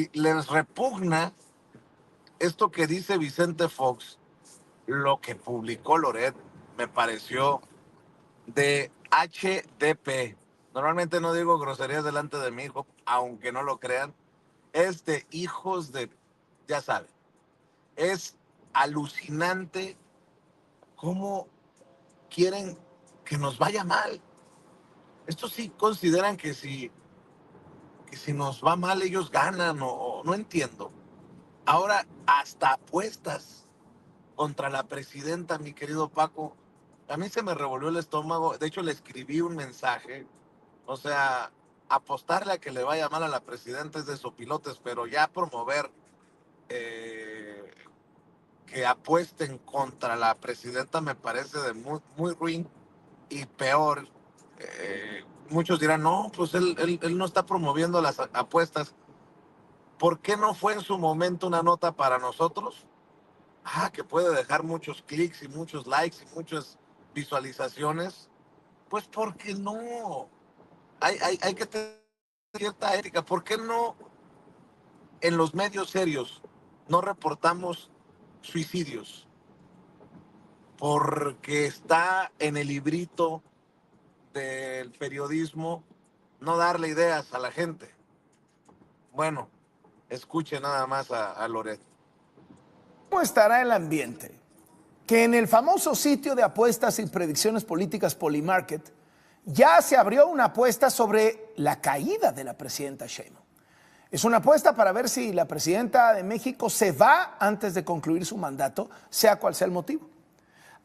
si les repugna esto que dice Vicente Fox, lo que publicó Loret me pareció de HDP. Normalmente no digo groserías delante de mi hijo, aunque no lo crean. Es de hijos de, ya saben, es alucinante cómo quieren que nos vaya mal. Estos sí consideran que si nos va mal ellos ganan o no entiendo. Ahora hasta apuestas contra la presidenta, mi querido Paco. A mí se me revolvió el estómago. De hecho, le escribí un mensaje. O sea, apostarle a que le vaya mal a la presidenta es de sopilotes, pero ya promover eh, que apuesten contra la presidenta me parece de muy, muy ruin y peor. Muchos dirán, no, pues él no está promoviendo las apuestas. ¿Por qué no fue en su momento una nota para nosotros? Que puede dejar muchos clics y muchos likes y muchas visualizaciones. Pues porque no. Hay que tener cierta ética. ¿Por qué no en los medios serios no reportamos suicidios? Porque está en el librito del periodismo no darle ideas a la gente. Bueno, escuche nada más a Loret. ¿Cómo estará el ambiente? Que en el famoso sitio de apuestas y predicciones políticas Polymarket ya se abrió una apuesta sobre la caída de la presidenta Sheinbaum. Es una apuesta para ver si la presidenta de México se va antes de concluir su mandato, sea cual sea el motivo.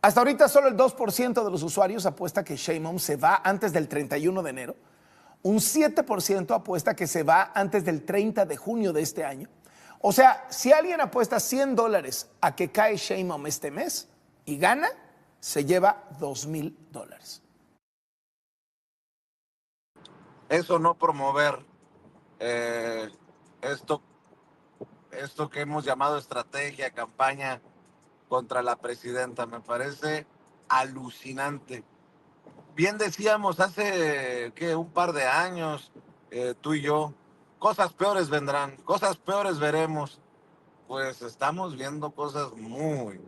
Hasta ahorita solo el 2% de los usuarios apuesta que Sheinbaum se va antes del 31 de enero. Un 7% apuesta que se va antes del 30 de junio de este año. O sea, si alguien apuesta $100 a que cae Sheinbaum este mes y gana, se lleva $2,000. Eso no promover eh, esto que hemos llamado estrategia, campaña contra la presidenta, me parece alucinante. Bien decíamos hace un par de años, tú y yo, cosas peores vendrán, cosas peores veremos. Pues estamos viendo cosas muy,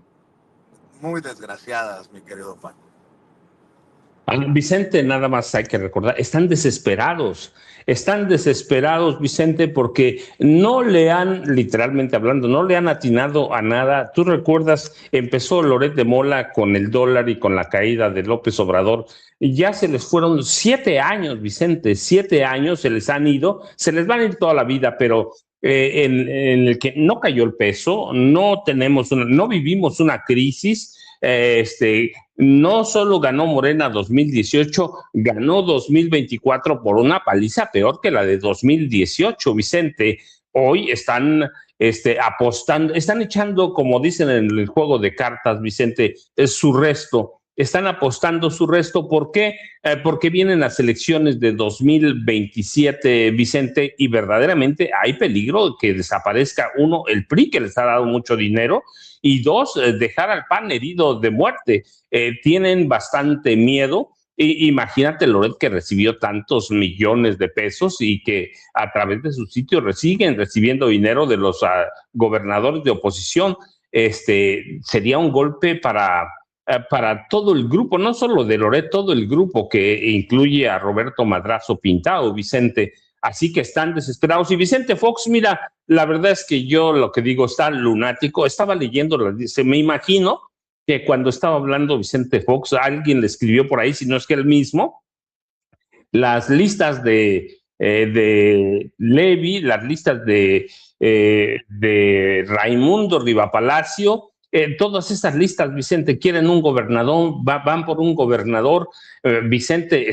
muy desgraciadas, mi querido Paco. Vicente, nada más hay que recordar, están desesperados, Vicente, porque no le han, literalmente hablando, no le han atinado a nada. Tú recuerdas, empezó Loret de Mola con el dólar y con la caída de López Obrador, y ya se les fueron 7 años, Vicente, 7 años se les han ido, se les van a ir toda la vida, pero en el que no cayó el peso, no vivimos una crisis. No solo ganó Morena 2018, ganó 2024 por una paliza peor que la de 2018, Vicente. Hoy están apostando, están echando, como dicen en el juego de cartas, Vicente, su resto. Están apostando su resto. ¿Por qué? Porque vienen las elecciones de 2027, Vicente, y verdaderamente hay peligro de que desaparezca, uno, el PRI, que les ha dado mucho dinero, y dos, dejar al PAN herido de muerte. Tienen bastante miedo. Imagínate Loret, que recibió tantos millones de pesos y que a través de su sitio siguen recibiendo dinero de los gobernadores de oposición. Sería un golpe para todo el grupo, no solo de Loret, todo el grupo que incluye a Roberto Madrazo Pintado, Vicente. Así que están desesperados. Y Vicente Fox, mira, la verdad es que yo lo que digo, está lunático. Estaba leyendo, me imagino que cuando estaba hablando Vicente Fox, alguien le escribió por ahí, si no es que él mismo, las listas de Levy, las listas de Raimundo Rivapalacio, todas estas listas, Vicente, quieren un gobernador, van por un gobernador. Vicente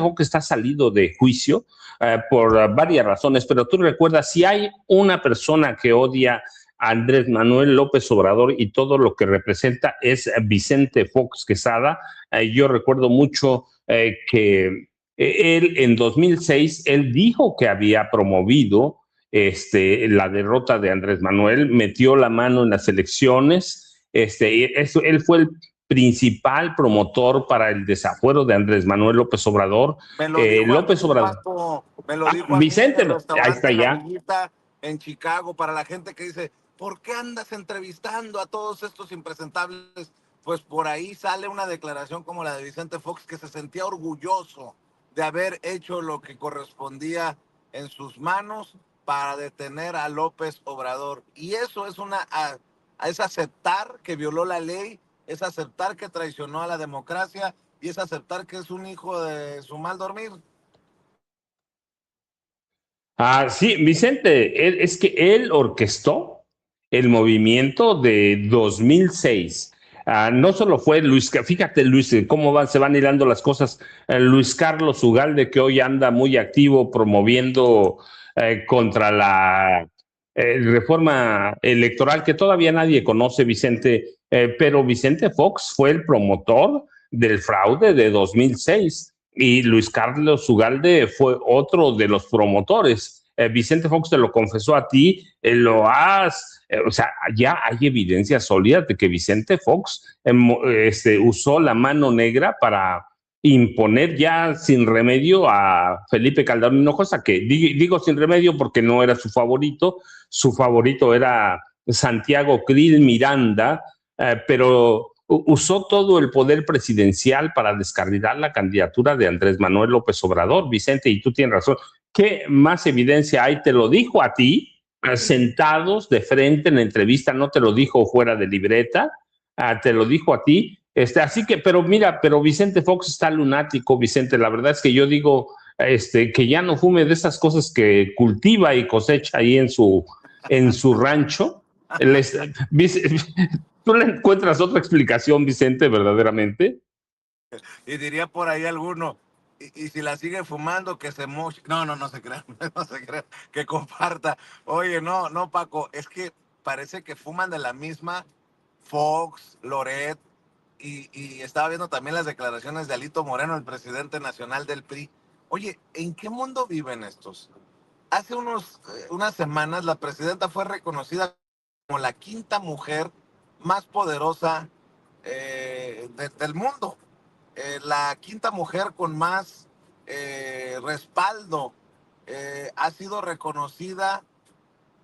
Fox está salido de juicio por varias razones, pero tú recuerdas, si hay una persona que odia a Andrés Manuel López Obrador y todo lo que representa, es Vicente Fox Quesada. Yo recuerdo mucho que él en 2006, él dijo que había promovido la derrota de Andrés Manuel, metió la mano en las elecciones. Él fue principal promotor para el desafuero de Andrés Manuel López Obrador. Me lo dijo López a mí, Obrador. Paco, me lo dijo a mí en Vicente, el ahí está restaurante La ya. Villita en Chicago, para la gente que dice, ¿por qué andas entrevistando a todos estos impresentables? Pues por ahí sale una declaración como la de Vicente Fox, que se sentía orgulloso de haber hecho lo que correspondía en sus manos para detener a López Obrador. Y eso es es aceptar que violó la ley, es aceptar que traicionó a la democracia y es aceptar que es un hijo de su mal dormir. Sí, Vicente, es que él orquestó el movimiento de 2006. No solo fue Luis, fíjate Luis, se van hilando las cosas. Luis Carlos Ugalde, que hoy anda muy activo promoviendo contra la reforma electoral, que todavía nadie conoce, Vicente, pero Vicente Fox fue el promotor del fraude de 2006 y Luis Carlos Ugalde fue otro de los promotores. Vicente Fox te lo confesó a ti, o sea, ya hay evidencia sólida de que Vicente Fox usó la mano negra para imponer ya sin remedio a Felipe Calderón Hinojosa, que digo sin remedio porque no era su favorito era Santiago Krill Miranda, pero usó todo el poder presidencial para descarrilar la candidatura de Andrés Manuel López Obrador, Vicente, y tú tienes razón. ¿Qué más evidencia hay? Te lo dijo a ti, sentados de frente en la entrevista, no te lo dijo fuera de libreta, te lo dijo a ti. Así que, pero mira, pero Vicente Fox está lunático, Vicente. La verdad es que yo digo que ya no fume de esas cosas que cultiva y cosecha ahí en su rancho. ¿Tú le encuentras otra explicación, Vicente, verdaderamente? Y diría por ahí alguno, y si la sigue fumando, que se moche. No, no se crea, no se crea, que comparta. Oye, no, Paco, es que parece que fuman de la misma Fox, Loret, y estaba viendo también las declaraciones de Alito Moreno, el presidente nacional del PRI. Oye, ¿en qué mundo viven estos? Hace unas semanas la presidenta fue reconocida como la quinta mujer más poderosa del mundo. La quinta mujer con más respaldo ha sido reconocida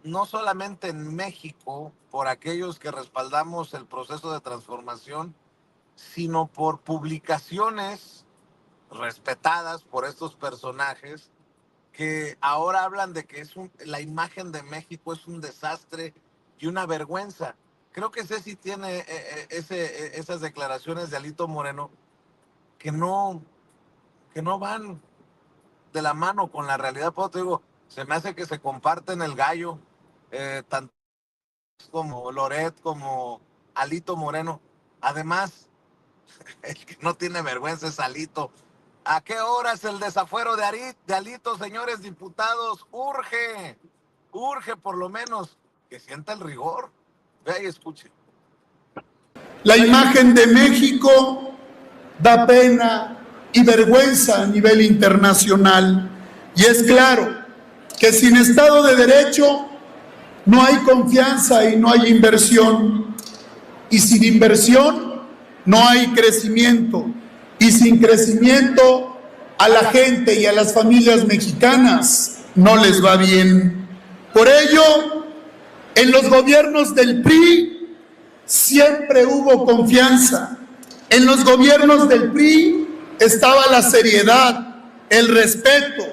no solamente en México por aquellos que respaldamos el proceso de transformación, sino por publicaciones respetadas por estos personajes que ahora hablan de que la imagen de México es un desastre y una vergüenza. Creo que Ceci tiene esas declaraciones de Alito Moreno que que no van de la mano con la realidad. Por eso te digo, se me hace que se comparten el gallo, tanto como Loret, como Alito Moreno. Además, el que no tiene vergüenza es Alito. ¿A qué hora es el desafuero de Alito, señores diputados? Urge por lo menos que sienta el rigor. Vea y escuche. La imagen de México da pena y vergüenza a nivel internacional. Y es claro que sin Estado de Derecho no hay confianza y no hay inversión. Y sin inversión no hay crecimiento. Y sin crecimiento a la gente y a las familias mexicanas no les va bien. Por ello, en los gobiernos del PRI siempre hubo confianza. En los gobiernos del PRI estaba la seriedad, el respeto,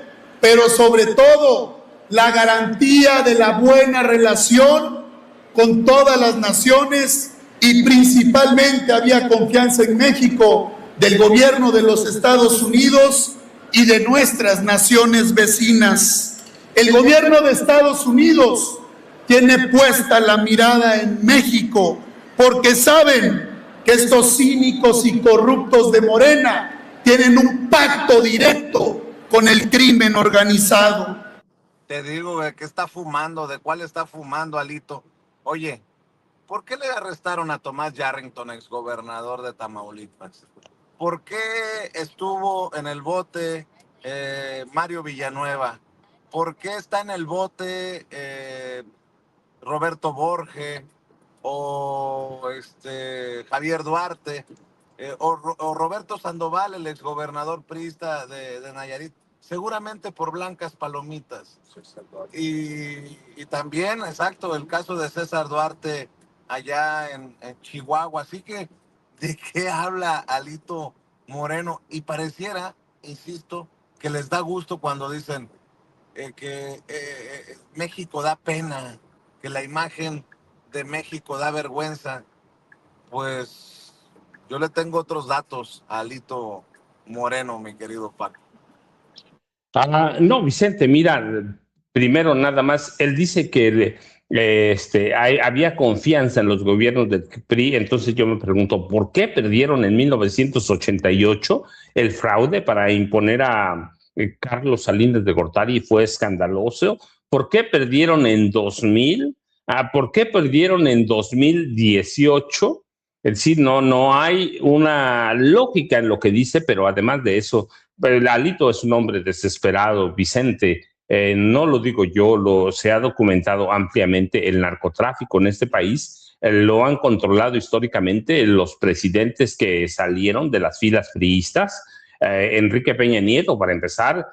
pero sobre todo la garantía de la buena relación con todas las naciones y principalmente había confianza en México del gobierno de los Estados Unidos y de nuestras naciones vecinas. El gobierno de Estados Unidos tiene puesta la mirada en México porque saben que estos cínicos y corruptos de Morena tienen un pacto directo con el crimen organizado. Te digo, ¿de qué está fumando? ¿De cuál está fumando, Alito? Oye, ¿por qué le arrestaron a Tomás Yarrington, exgobernador de Tamaulipas? ¿Por qué estuvo en el bote Mario Villanueva? ¿Por qué está en el bote Roberto Borge? o Javier Duarte, o Roberto Sandoval, el exgobernador priista de Nayarit, seguramente por blancas palomitas. Y también, exacto, el caso de César Duarte allá en Chihuahua. Así que, ¿de qué habla Alito Moreno? Y pareciera, insisto, que les da gusto cuando dicen que México da pena, que la imagen de México da vergüenza. Pues yo le tengo otros datos a Alito Moreno, mi querido Paco. No, Vicente, mira, primero nada más, él dice que había confianza en los gobiernos del PRI, entonces yo me pregunto, ¿por qué perdieron en 1988 el fraude para imponer a Carlos Salinas de Gortari? Fue escandaloso. ¿Por qué perdieron en 2000? ¿Por qué perdieron en 2018? Es decir, no hay una lógica en lo que dice, pero además de eso, Alito es un hombre desesperado, Vicente. No lo digo yo, se ha documentado ampliamente el narcotráfico en este país. Lo han controlado históricamente los presidentes que salieron de las filas priistas. Enrique Peña Nieto, para empezar,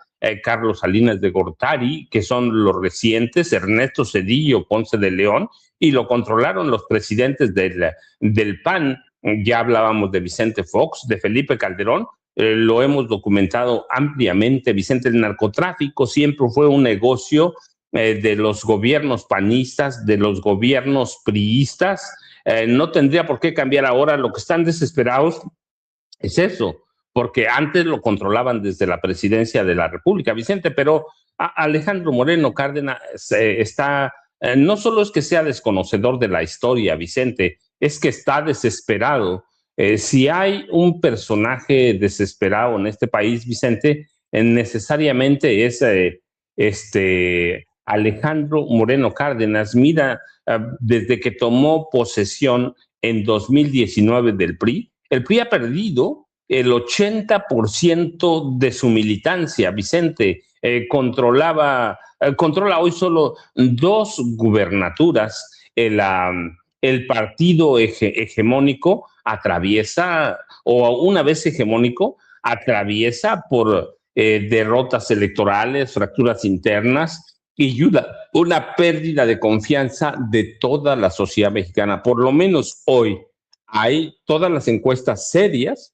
Carlos Salinas de Gortari, que son los recientes, Ernesto Zedillo Ponce de León, y lo controlaron los presidentes del PAN. Ya hablábamos de Vicente Fox, de Felipe Calderón, lo hemos documentado ampliamente. Vicente, el narcotráfico siempre fue un negocio de los gobiernos panistas, de los gobiernos priistas. No tendría por qué cambiar ahora. Lo que están desesperados es eso, porque antes lo controlaban desde la presidencia de la República, Vicente, pero Alejandro Moreno Cárdenas no solo es que sea desconocedor de la historia, Vicente, es que está desesperado. Si hay un personaje desesperado en este país, Vicente, necesariamente es Alejandro Moreno Cárdenas. Mira, desde que tomó posesión en 2019 del PRI, el PRI ha perdido el 80% de su militancia, Vicente. Controla hoy solo 2 gubernaturas. El partido hegemónico atraviesa, o una vez hegemónico, atraviesa por derrotas electorales, fracturas internas y una pérdida de confianza de toda la sociedad mexicana. Por lo menos hoy hay todas las encuestas serias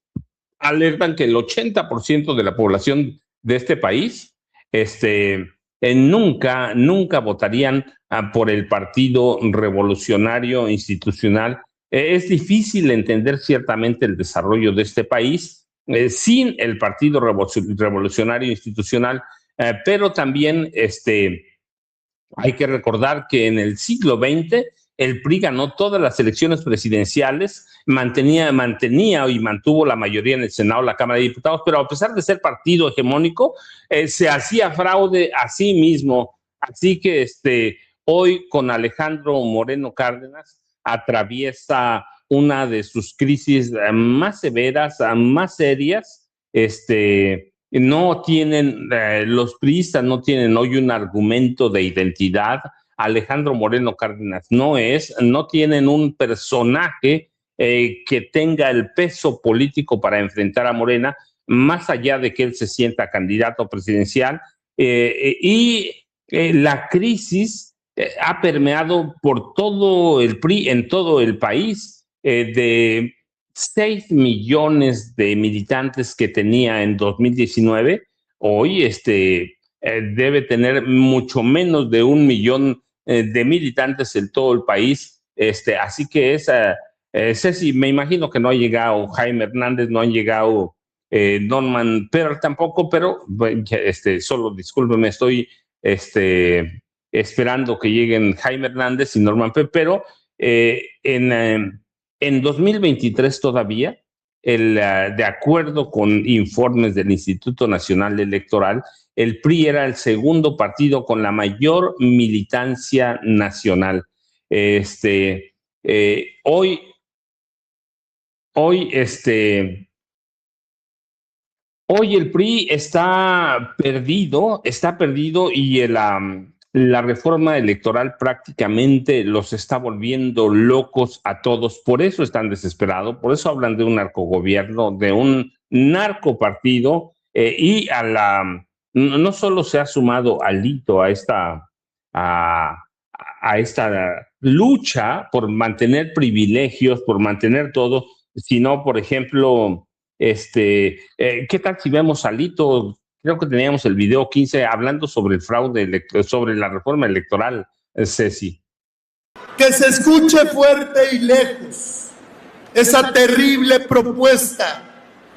alertan que el 80% de la población de este país nunca votarían por el Partido Revolucionario Institucional. Es difícil entender ciertamente el desarrollo de este país sin el Partido Revolucionario Institucional, pero también hay que recordar que en el siglo XX el PRI ganó todas las elecciones presidenciales, mantenía y mantuvo la mayoría en el Senado, la Cámara de Diputados, pero a pesar de ser partido hegemónico, se hacía fraude a sí mismo. Así que hoy con Alejandro Moreno Cárdenas atraviesa una de sus crisis más severas, más serias. No tienen, los priistas no tienen hoy un argumento de identidad. Alejandro Moreno Cárdenas no tienen un personaje que tenga el peso político para enfrentar a Morena, más allá de que él se sienta candidato presidencial. La crisis ha permeado por todo el PRI, en todo el país, de 6 millones de militantes que tenía en 2019, hoy debe tener mucho menos de 1 millón de militantes en todo el país. Así que Ceci, me imagino que no ha llegado Jaime Hernández, no han llegado Norman Perl tampoco, pero solo discúlpeme, estoy esperando que lleguen Jaime Hernández y Norman Perl, pero en 2023 todavía, de acuerdo con informes del Instituto Nacional Electoral, el PRI era el segundo partido con la mayor militancia nacional. Hoy el PRI está perdido y la reforma electoral prácticamente los está volviendo locos a todos, por eso están desesperados, por eso hablan de un narcogobierno, de un narcopartido, y no solo se ha sumado Alito a, a esta lucha por mantener privilegios, por mantener todo, sino, por ejemplo, ¿qué tal si vemos a Alito? Creo que teníamos el video 15 hablando sobre el fraude, sobre la reforma electoral, Ceci. Que se escuche fuerte y lejos esa terrible propuesta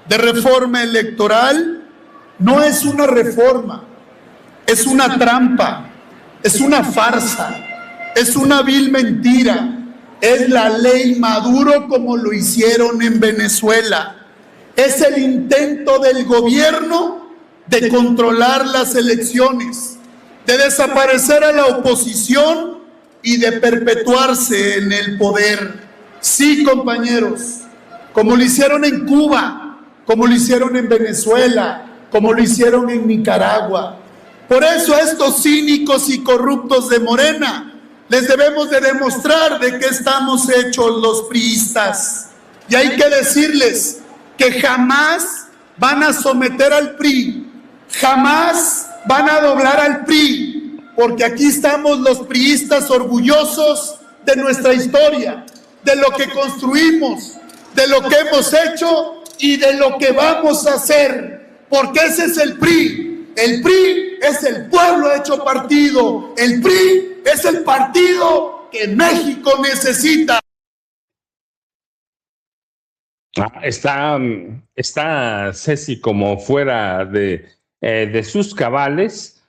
de reforma electoral. No es una reforma, es una trampa, es una farsa, es una vil mentira. Es la ley Maduro como lo hicieron en Venezuela. Es el intento del gobierno de controlar las elecciones, de desaparecer a la oposición y de perpetuarse en el poder. Sí, compañeros, como lo hicieron en Cuba, como lo hicieron en Venezuela, como lo hicieron en Nicaragua. Por eso a estos cínicos y corruptos de Morena les debemos de demostrar de qué estamos hechos los priistas. Y hay que decirles que jamás van a someter al PRI, jamás van a doblar al PRI, porque aquí estamos los priistas orgullosos de nuestra historia, de lo que construimos, de lo que hemos hecho y de lo que vamos a hacer, porque ese es el PRI. El PRI es el pueblo hecho partido. El PRI es el partido que México necesita. Está Ceci como fuera de sus cabales,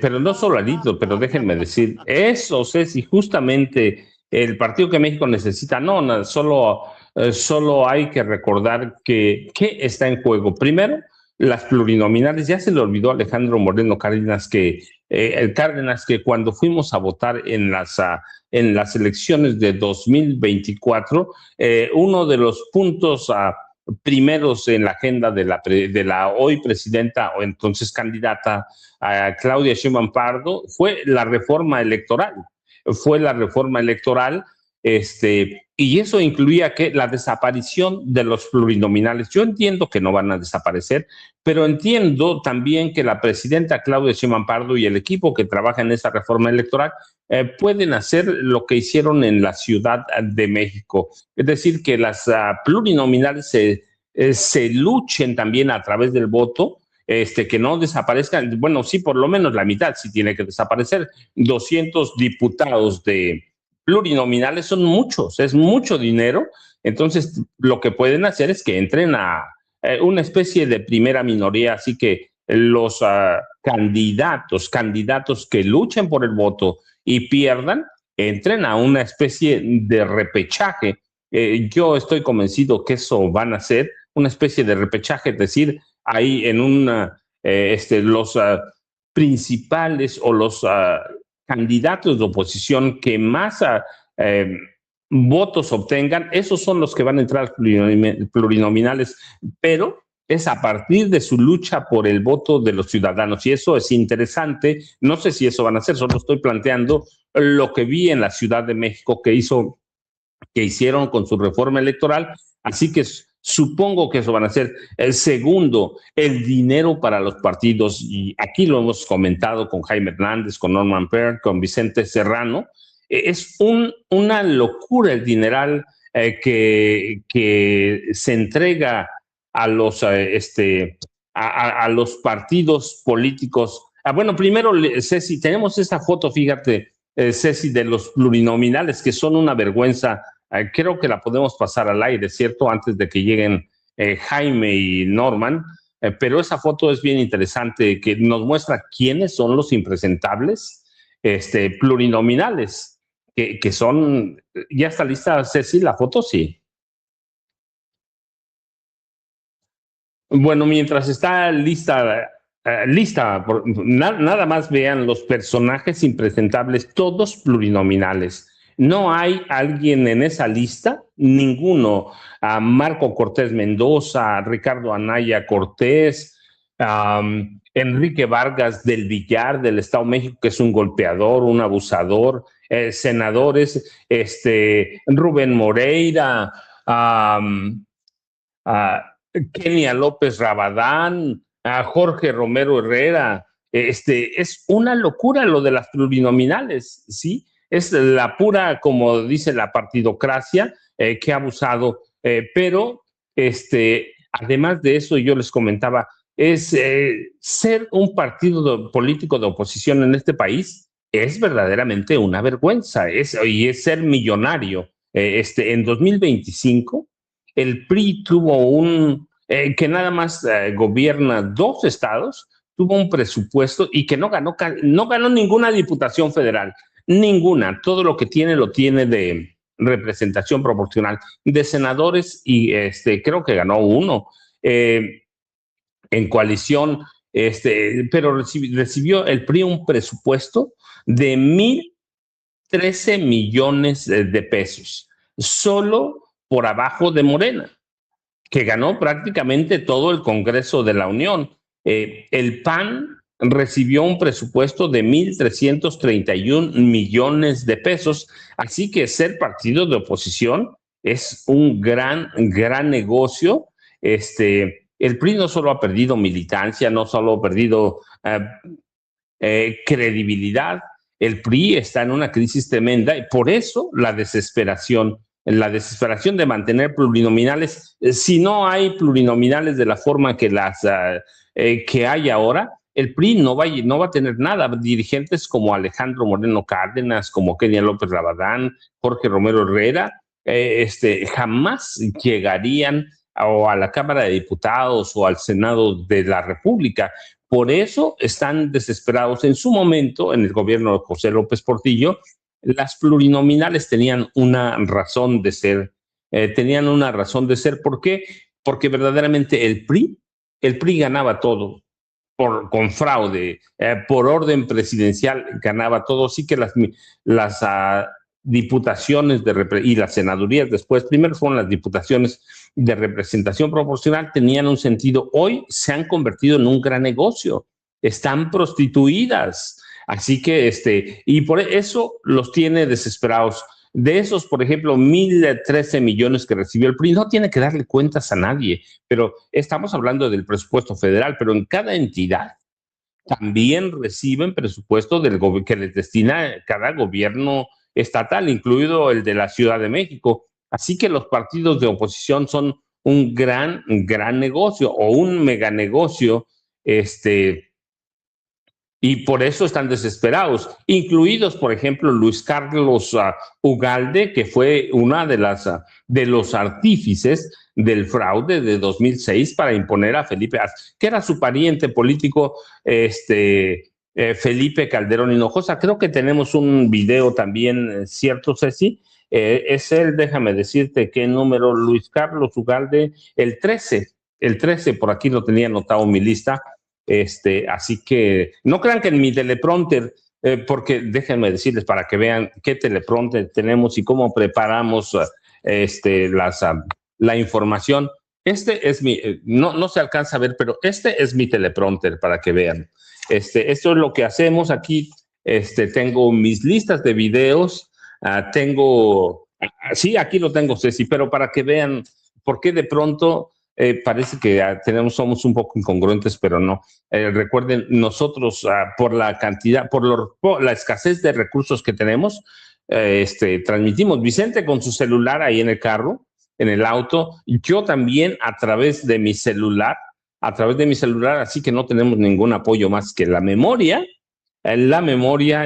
pero no solo Alito, pero déjenme decir, eso, Ceci, justamente el partido que México necesita, solo hay que recordar que está en juego. Primero, las plurinominales. Ya se le olvidó a Alejandro Moreno Cárdenas que cuando fuimos a votar en las elecciones de 2024, uno de los puntos primeros en la agenda de la hoy presidenta o entonces candidata Claudia Sheinbaum Pardo fue la reforma electoral. Y eso incluía la desaparición de los plurinominales. Yo entiendo que no van a desaparecer, pero entiendo también que la presidenta Claudia Sheinbaum Pardo y el equipo que trabaja en esa reforma electoral pueden hacer lo que hicieron en la Ciudad de México. Es decir, que las plurinominales se luchen también a través del voto, que no desaparezcan. Bueno, sí, por lo menos la mitad sí tiene que desaparecer. 200 diputados de plurinominales son muchos, es mucho dinero. Entonces, lo que pueden hacer es que entren a una especie de primera minoría, así que los candidatos que luchen por el voto y pierdan, entren a una especie de repechaje. Yo estoy convencido que eso van a ser una especie de repechaje, es decir, ahí en los principales o los candidatos de oposición que más votos obtengan, esos son los que van a entrar plurinominales, pero es a partir de su lucha por el voto de los ciudadanos, y eso es interesante. No sé si eso van a hacer, solo estoy planteando lo que vi en la Ciudad de México que hicieron con su reforma electoral, así que supongo que eso van a hacer. El segundo, el dinero para los partidos, y aquí lo hemos comentado con Jaime Hernández, con Norman Pearl, con Vicente Serrano. Es una locura el dineral que se entrega a los partidos políticos. Bueno, primero, Ceci, tenemos esta foto, fíjate, Ceci, de los plurinominales, que son una vergüenza. Creo que la podemos pasar al aire, ¿cierto? Antes de que lleguen Jaime y Norman. Pero esa foto es bien interesante, que nos muestra quiénes son los impresentables plurinominales, que son... ¿Ya está lista, Ceci, la foto? Sí. Bueno, mientras está lista, nada más vean los personajes impresentables, todos plurinominales. No hay alguien en esa lista, ninguno. Marco Cortés Mendoza, Ricardo Anaya Cortés, Enrique Vargas del Villar, del Estado de México, que es un golpeador, un abusador, senadores, Rubén Moreira, Kenia López Rabadán, a Jorge Romero Herrera. Es una locura lo de las plurinominales, ¿sí? Es la pura, como dice la partidocracia, que ha abusado, pero además de eso, yo les comentaba, es ser un partido político de oposición en este país es verdaderamente una vergüenza, y es ser millonario. En 2025 el PRI tuvo que nada más gobierna 2 estados, tuvo un presupuesto y que no ganó ninguna diputación federal, ninguna. Todo lo que tiene lo tiene de representación proporcional de senadores y creo que ganó 1 en coalición, pero recibió el PRI un presupuesto de 1,013 millones de pesos, solo por abajo de Morena, que ganó prácticamente todo el Congreso de la Unión. El PAN recibió un presupuesto de 1,331 millones de pesos, así que ser partido de oposición es un gran negocio. El PRI no solo ha perdido militancia, no solo ha perdido credibilidad, el PRI está en una crisis tremenda y por eso la desesperación de mantener plurinominales. Si no hay plurinominales de la forma que que hay ahora, el PRI no va a tener nada. Dirigentes como Alejandro Moreno Cárdenas, como Kenia López Rabadán, Jorge Romero Herrera, jamás llegarían a la Cámara de Diputados o al Senado de la República. Por eso están desesperados. En su momento, en el gobierno de José López Portillo, las plurinominales tenían una razón de ser. ¿Por qué? Porque verdaderamente el PRI ganaba todo con fraude, por orden presidencial ganaba todo. Sí que las diputaciones y las senadurías después, primero fueron las diputaciones de representación proporcional, tenían un sentido. Hoy se han convertido en un gran negocio, están prostituidas. Así que, y por eso los tiene desesperados. De esos, por ejemplo, 1,013 millones que recibió el PRI, no tiene que darle cuentas a nadie, pero estamos hablando del presupuesto federal, pero en cada entidad también reciben presupuesto que les destina cada gobierno estatal, incluido el de la Ciudad de México. Así que los partidos de oposición son un gran negocio o un mega negocio, y por eso están desesperados, incluidos, por ejemplo, Luis Carlos Ugalde, que fue una de los artífices del fraude de 2006 para imponer a Felipe, que era su pariente político, Felipe Calderón Hinojosa. Creo que tenemos un video también, ¿cierto, Ceci? Es él, déjame decirte qué número, Luis Carlos Ugalde, el 13, por aquí lo tenía anotado en mi lista. Así que no crean que en mi teleprompter, porque déjenme decirles para que vean qué teleprompter tenemos y cómo preparamos la información. Es no se alcanza a ver, pero es mi teleprompter para que vean. Esto es lo que hacemos aquí. Tengo mis listas de videos, sí, aquí lo tengo, Ceci, pero para que vean por qué de pronto parece que somos un poco incongruentes, pero no. Recuerden, nosotros por la cantidad, por la escasez de recursos que tenemos, transmitimos. Vicente con su celular ahí en el carro, en el auto, yo también a través de mi celular, así que no tenemos ningún apoyo más que la memoria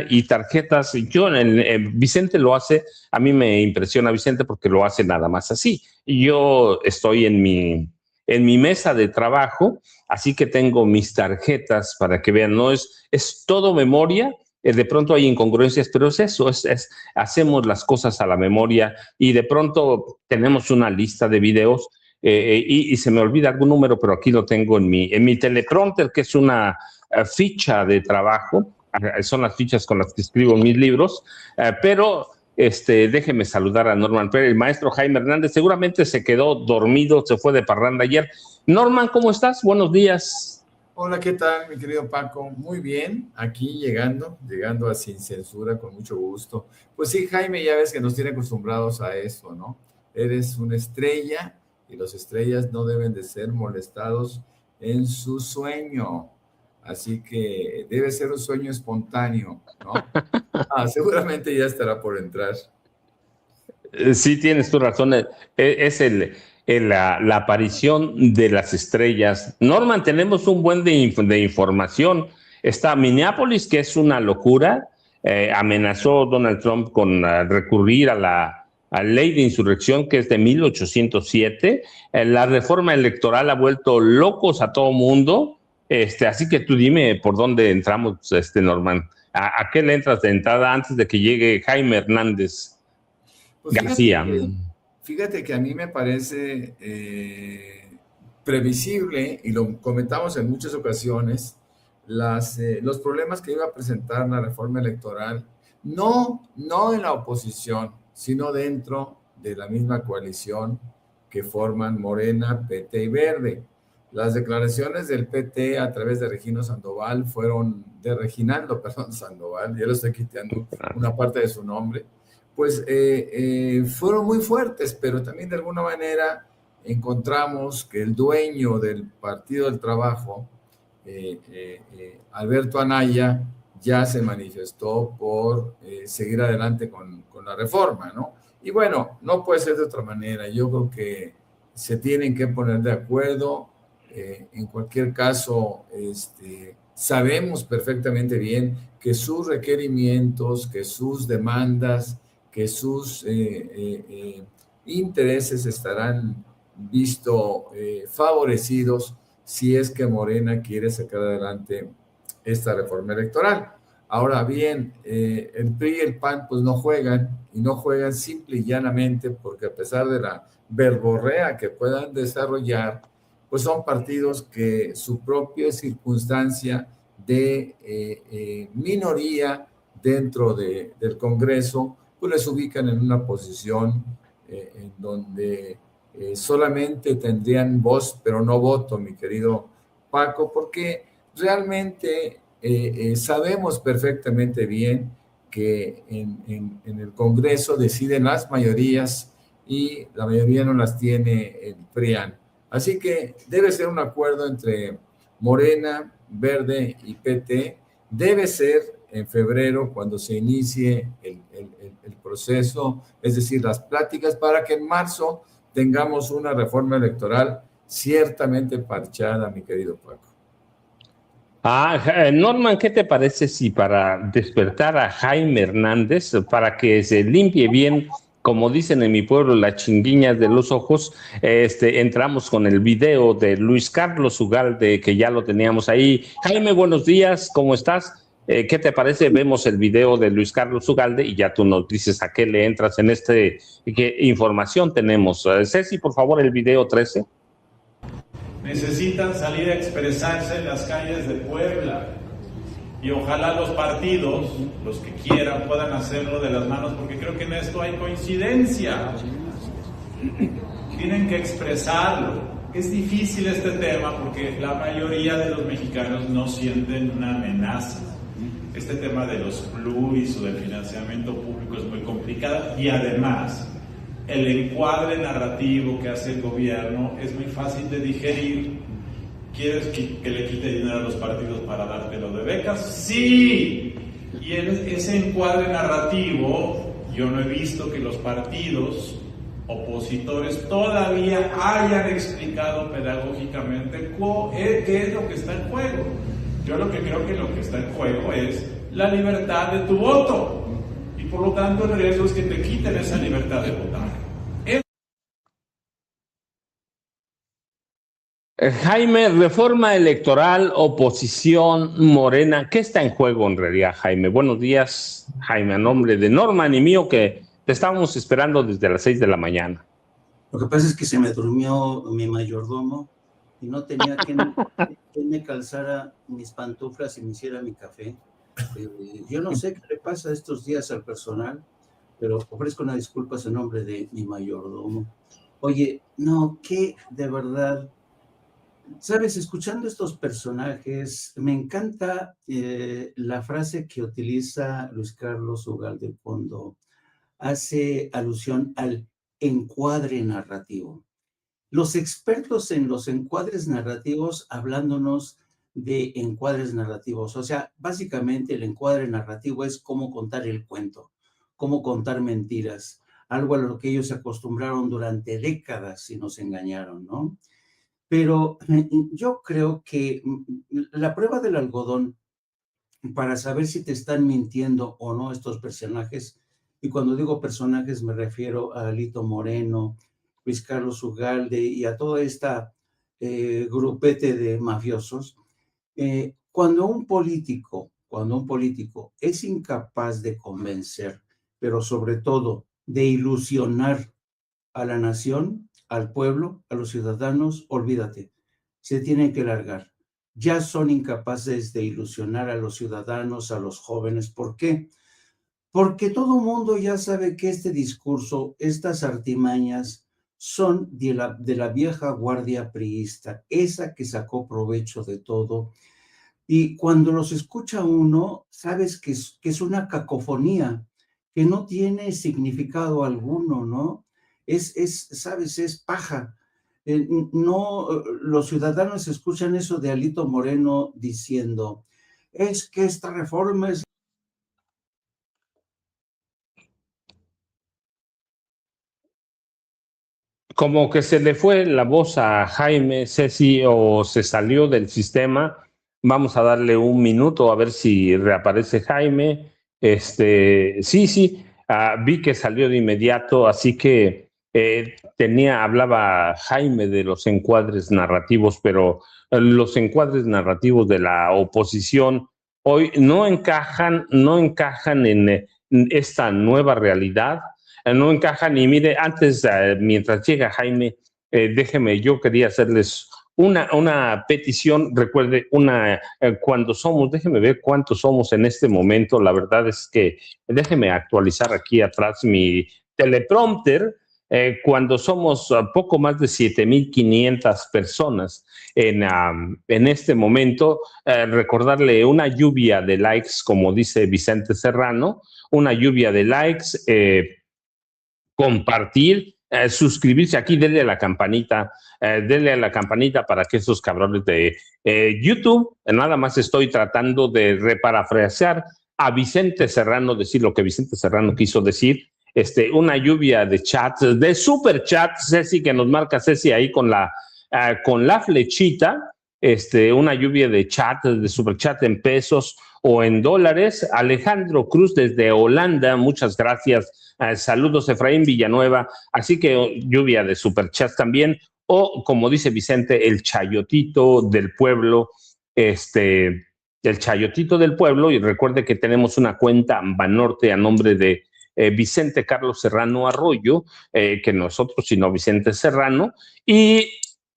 y tarjetas. Vicente lo hace, a mí me impresiona Vicente porque lo hace nada más así. Yo estoy en mi mesa de trabajo, así que tengo mis tarjetas para que vean, no es todo memoria. De pronto hay incongruencias, pero es eso, hacemos las cosas a la memoria y de pronto tenemos una lista de videos y se me olvida algún número, pero aquí lo tengo en mi teleprompter, que es una ficha de trabajo. Son las fichas con las que escribo mis libros, pero déjeme saludar a Norman Pérez, el maestro Jaime Hernández. Seguramente se quedó dormido, se fue de parranda ayer. Norman, ¿cómo estás? Buenos días. Hola, ¿qué tal, mi querido Paco? Muy bien, aquí llegando a Sin Censura con mucho gusto. Pues sí, Jaime, ya ves que nos tiene acostumbrados a eso, ¿no? Eres una estrella y los estrellas no deben de ser molestados en su sueño. Así que debe ser un sueño espontáneo, ¿no? Seguramente ya estará por entrar. Sí, tienes tu razón. Es la aparición de las estrellas. Norman, tenemos un buen de información. Está Minneapolis, que es una locura. Amenazó Donald Trump con recurrir a ley de insurrección, que es de 1807. La reforma electoral ha vuelto locos a todo mundo. Así que tú dime por dónde entramos, Norman. ¿A qué le entras de entrada antes de que llegue Jaime Hernández Pues García? fíjate que a mí me parece previsible, y lo comentamos en muchas ocasiones, los problemas que iba a presentar la reforma electoral, no en la oposición, sino dentro de la misma coalición que forman Morena, PT y Verde. Las declaraciones del PT a través de Reginaldo Sandoval Sandoval, ya lo estoy quitando una parte de su nombre, pues fueron muy fuertes, pero también de alguna manera encontramos que el dueño del Partido del Trabajo, Alberto Anaya, ya se manifestó por seguir adelante con la reforma, ¿no? Y bueno, no puede ser de otra manera. Yo creo que se tienen que poner de acuerdo. En cualquier caso, sabemos perfectamente bien que sus requerimientos, que sus demandas, que sus intereses estarán favorecidos si es que Morena quiere sacar adelante esta reforma electoral. Ahora bien, el PRI y el PAN pues no juegan, y no juegan simple y llanamente porque a pesar de la verborrea que puedan desarrollar, pues son partidos que su propia circunstancia de minoría dentro del Congreso, pues les ubican en una posición en donde solamente tendrían voz, pero no voto, mi querido Paco, porque realmente sabemos perfectamente bien que en el Congreso deciden las mayorías y la mayoría no las tiene el PRIAN. Así que debe ser un acuerdo entre Morena, Verde y PT. Debe ser en febrero cuando se inicie el proceso, es decir, las pláticas, para que en marzo tengamos una reforma electoral ciertamente parchada, mi querido Paco. Norman, ¿qué te parece si para despertar a Jaime Hernández, para que se limpie bien, como dicen en mi pueblo, las chinguiñas de los ojos, entramos con el video de Luis Carlos Ugalde, que ya lo teníamos ahí? Jaime, buenos días, ¿cómo estás? ¿Qué te parece? Vemos el video de Luis Carlos Ugalde y ya tú nos dices a qué le entras en qué información tenemos. Ceci, por favor, el video 13. Necesitan salir a expresarse en las calles de Puebla y ojalá los partidos, los que quieran, puedan hacerlo de las manos, porque creo que en esto hay coincidencia. Tienen que expresarlo. Es difícil este tema porque la mayoría de los mexicanos no sienten una amenaza. Este tema de los pluris o del financiamiento público es muy complicado y además el encuadre narrativo que hace el gobierno es muy fácil de digerir. ¿Quieres que le quite dinero a los partidos para dártelo de becas? ¡Sí! Y ese encuadre narrativo, yo no he visto que los partidos opositores todavía hayan explicado pedagógicamente qué es lo que está en juego. Yo lo que creo que lo que está en juego es la libertad de tu voto. Y por lo tanto el riesgo es que te quiten esa libertad de votar. Jaime, reforma electoral, oposición, Morena, ¿qué está en juego en realidad, Jaime? Buenos días, Jaime, a nombre de Norman y mío, que te estábamos esperando desde las 6 de la mañana. Lo que pasa es que se me durmió mi mayordomo y no tenía quien me calzara mis pantuflas y me hiciera mi café. Yo no sé qué le pasa estos días al personal, pero ofrezco una disculpa en nombre de mi mayordomo. Oye, no, que de verdad Sabes, escuchando estos personajes, me encanta la frase que utiliza Luis Carlos Ugalde cuando hace alusión al encuadre narrativo. Los expertos en los encuadres narrativos, hablándonos de encuadres narrativos, o sea, básicamente el encuadre narrativo es cómo contar el cuento, cómo contar mentiras, algo a lo que ellos se acostumbraron durante décadas y nos engañaron, ¿no? Pero yo creo que la prueba del algodón para saber si te están mintiendo o no estos personajes, y cuando digo personajes me refiero a Alito Moreno, Luis Carlos Ugalde y a toda esta grupete de mafiosos, cuando un político es incapaz de convencer, pero sobre todo de ilusionar a la nación, al pueblo, a los ciudadanos, olvídate, se tienen que largar. Ya son incapaces de ilusionar a los ciudadanos, a los jóvenes. ¿Por qué? Porque todo el mundo ya sabe que este discurso, estas artimañas, son de la vieja guardia priista, esa que sacó provecho de todo. Y cuando los escucha uno, sabes que es una cacofonía, que no tiene significado alguno, ¿no? Sabes, es paja. No, los ciudadanos escuchan eso de Alito Moreno diciendo, es que esta reforma es... Como que se le fue la voz a Jaime, Ceci, o se salió del sistema. Vamos a darle un minuto a ver si reaparece Jaime. Sí, vi que salió de inmediato, así que hablaba Jaime de los encuadres narrativos, pero los encuadres narrativos de la oposición hoy no encajan en esta nueva realidad, no encajan. Y mire, antes, mientras llega Jaime, yo quería hacerles una petición. Recuerde, déjeme ver cuántos somos en este momento. La verdad es que déjeme actualizar aquí atrás mi teleprompter. Cuando somos poco más de 7,500 personas en este momento, recordarle una lluvia de likes, como dice Vicente Serrano, una lluvia de likes, compartir, suscribirse aquí, denle a la campanita para que esos cabrones de YouTube, nada más estoy tratando de reparafrasear a Vicente Serrano, decir lo que Vicente Serrano quiso decir. Una lluvia de chats, de super chats, Ceci, que nos marca Ceci ahí con la flechita, una lluvia de chats, de super chat en pesos o en dólares. Alejandro Cruz desde Holanda, muchas gracias. Saludos, Efraín Villanueva. Así que lluvia de superchats también. O, como dice Vicente, el chayotito del pueblo. El chayotito del pueblo. Y recuerde que tenemos una cuenta Banorte a nombre de Vicente Carlos Serrano Arroyo, que nosotros, sino Vicente Serrano. Y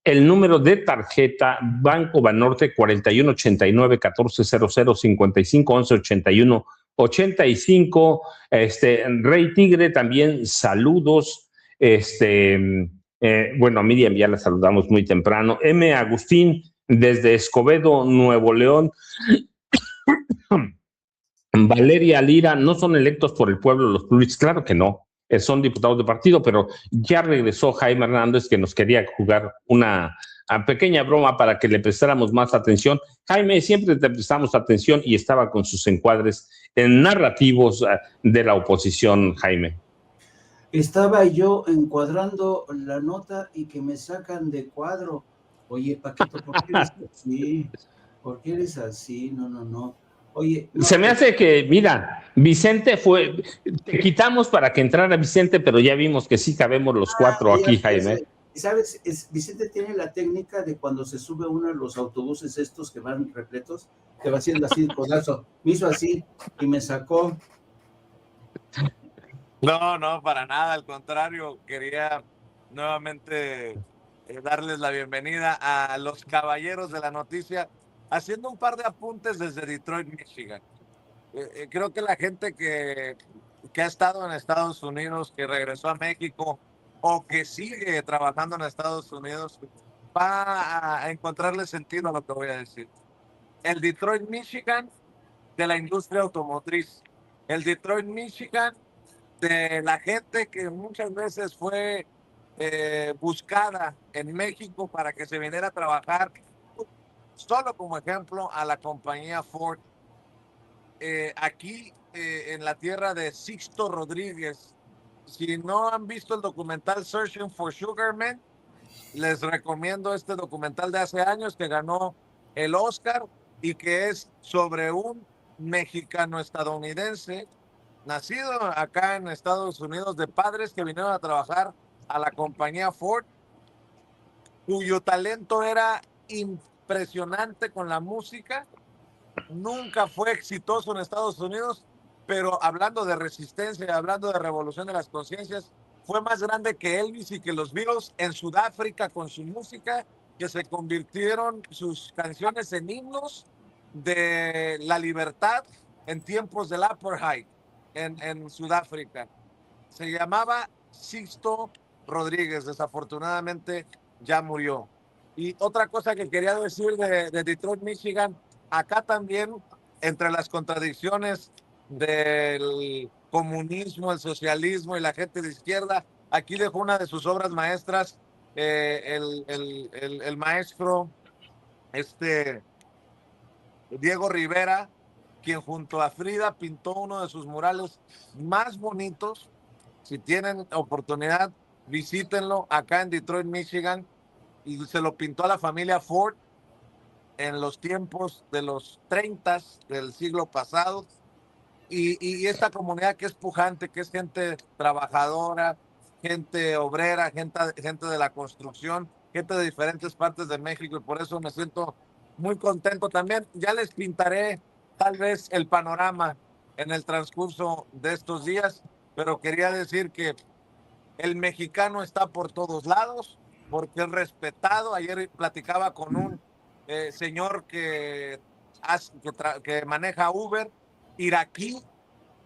el número de tarjeta Banco Banorte 4189-1400-5511-81-85. Rey Tigre también, saludos. Bueno, a Miriam ya la saludamos muy temprano. M. Agustín desde Escobedo, Nuevo León. Valeria Lira, no son electos por el pueblo los pluris, claro que no, son diputados de partido, pero ya regresó Jaime Hernández, que nos quería jugar una pequeña broma para que le prestáramos más atención. Jaime, siempre te prestamos atención y estaba con sus encuadres narrativos de la oposición, Jaime. Estaba yo encuadrando la nota y que me sacan de cuadro. Oye, Paquito, ¿por qué eres así? ¿Por qué eres así? No. Oye, no, se me hace que, mira, Vicente te quitamos para que entrara Vicente, pero ya vimos que sí cabemos los cuatro aquí, Jaime. ¿Sabes? Vicente tiene la técnica de cuando se sube uno de los autobuses estos que van repletos, que va haciendo así el codazo. Me hizo así y me sacó. No, para nada, al contrario, quería nuevamente darles la bienvenida a los caballeros de la noticia, haciendo un par de apuntes desde Detroit, Michigan. Creo que la gente que ha estado en Estados Unidos, que regresó a México o que sigue trabajando en Estados Unidos, va a encontrarle sentido a lo que voy a decir. El Detroit, Michigan de la industria automotriz. El Detroit, Michigan de la gente que muchas veces fue buscada en México para que se viniera a trabajar, solo como ejemplo, a la compañía Ford. Aquí en la tierra de Sixto Rodríguez. Si no han visto el documental Searching for Sugar Man, les recomiendo este documental de hace años que ganó el Oscar y que es sobre un mexicano estadounidense nacido acá en Estados Unidos, de padres que vinieron a trabajar a la compañía Ford, cuyo talento era impresionante con la música. Nunca fue exitoso en Estados Unidos, pero hablando de resistencia, hablando de revolución de las conciencias, fue más grande que Elvis y que los Beatles en Sudáfrica con su música, que se convirtieron sus canciones en himnos de la libertad en tiempos del apartheid en Sudáfrica. Se llamaba Sixto Rodríguez, desafortunadamente ya murió. Y otra cosa que quería decir de Detroit, Michigan, acá también, entre las contradicciones del comunismo, el socialismo y la gente de izquierda, aquí dejó una de sus obras maestras, el maestro Diego Rivera, quien junto a Frida pintó uno de sus murales más bonitos. Si tienen oportunidad, visítenlo acá en Detroit, Michigan, y se lo pintó a la familia Ford en los tiempos de los 30 del siglo pasado. Y esta comunidad que es pujante, que es gente trabajadora, gente obrera, gente de la construcción, gente de diferentes partes de México, y por eso me siento muy contento también. Ya les pintaré tal vez el panorama en el transcurso de estos días, pero quería decir que el mexicano está por todos lados, porque es respetado. Ayer platicaba con un señor que maneja Uber, iraquí,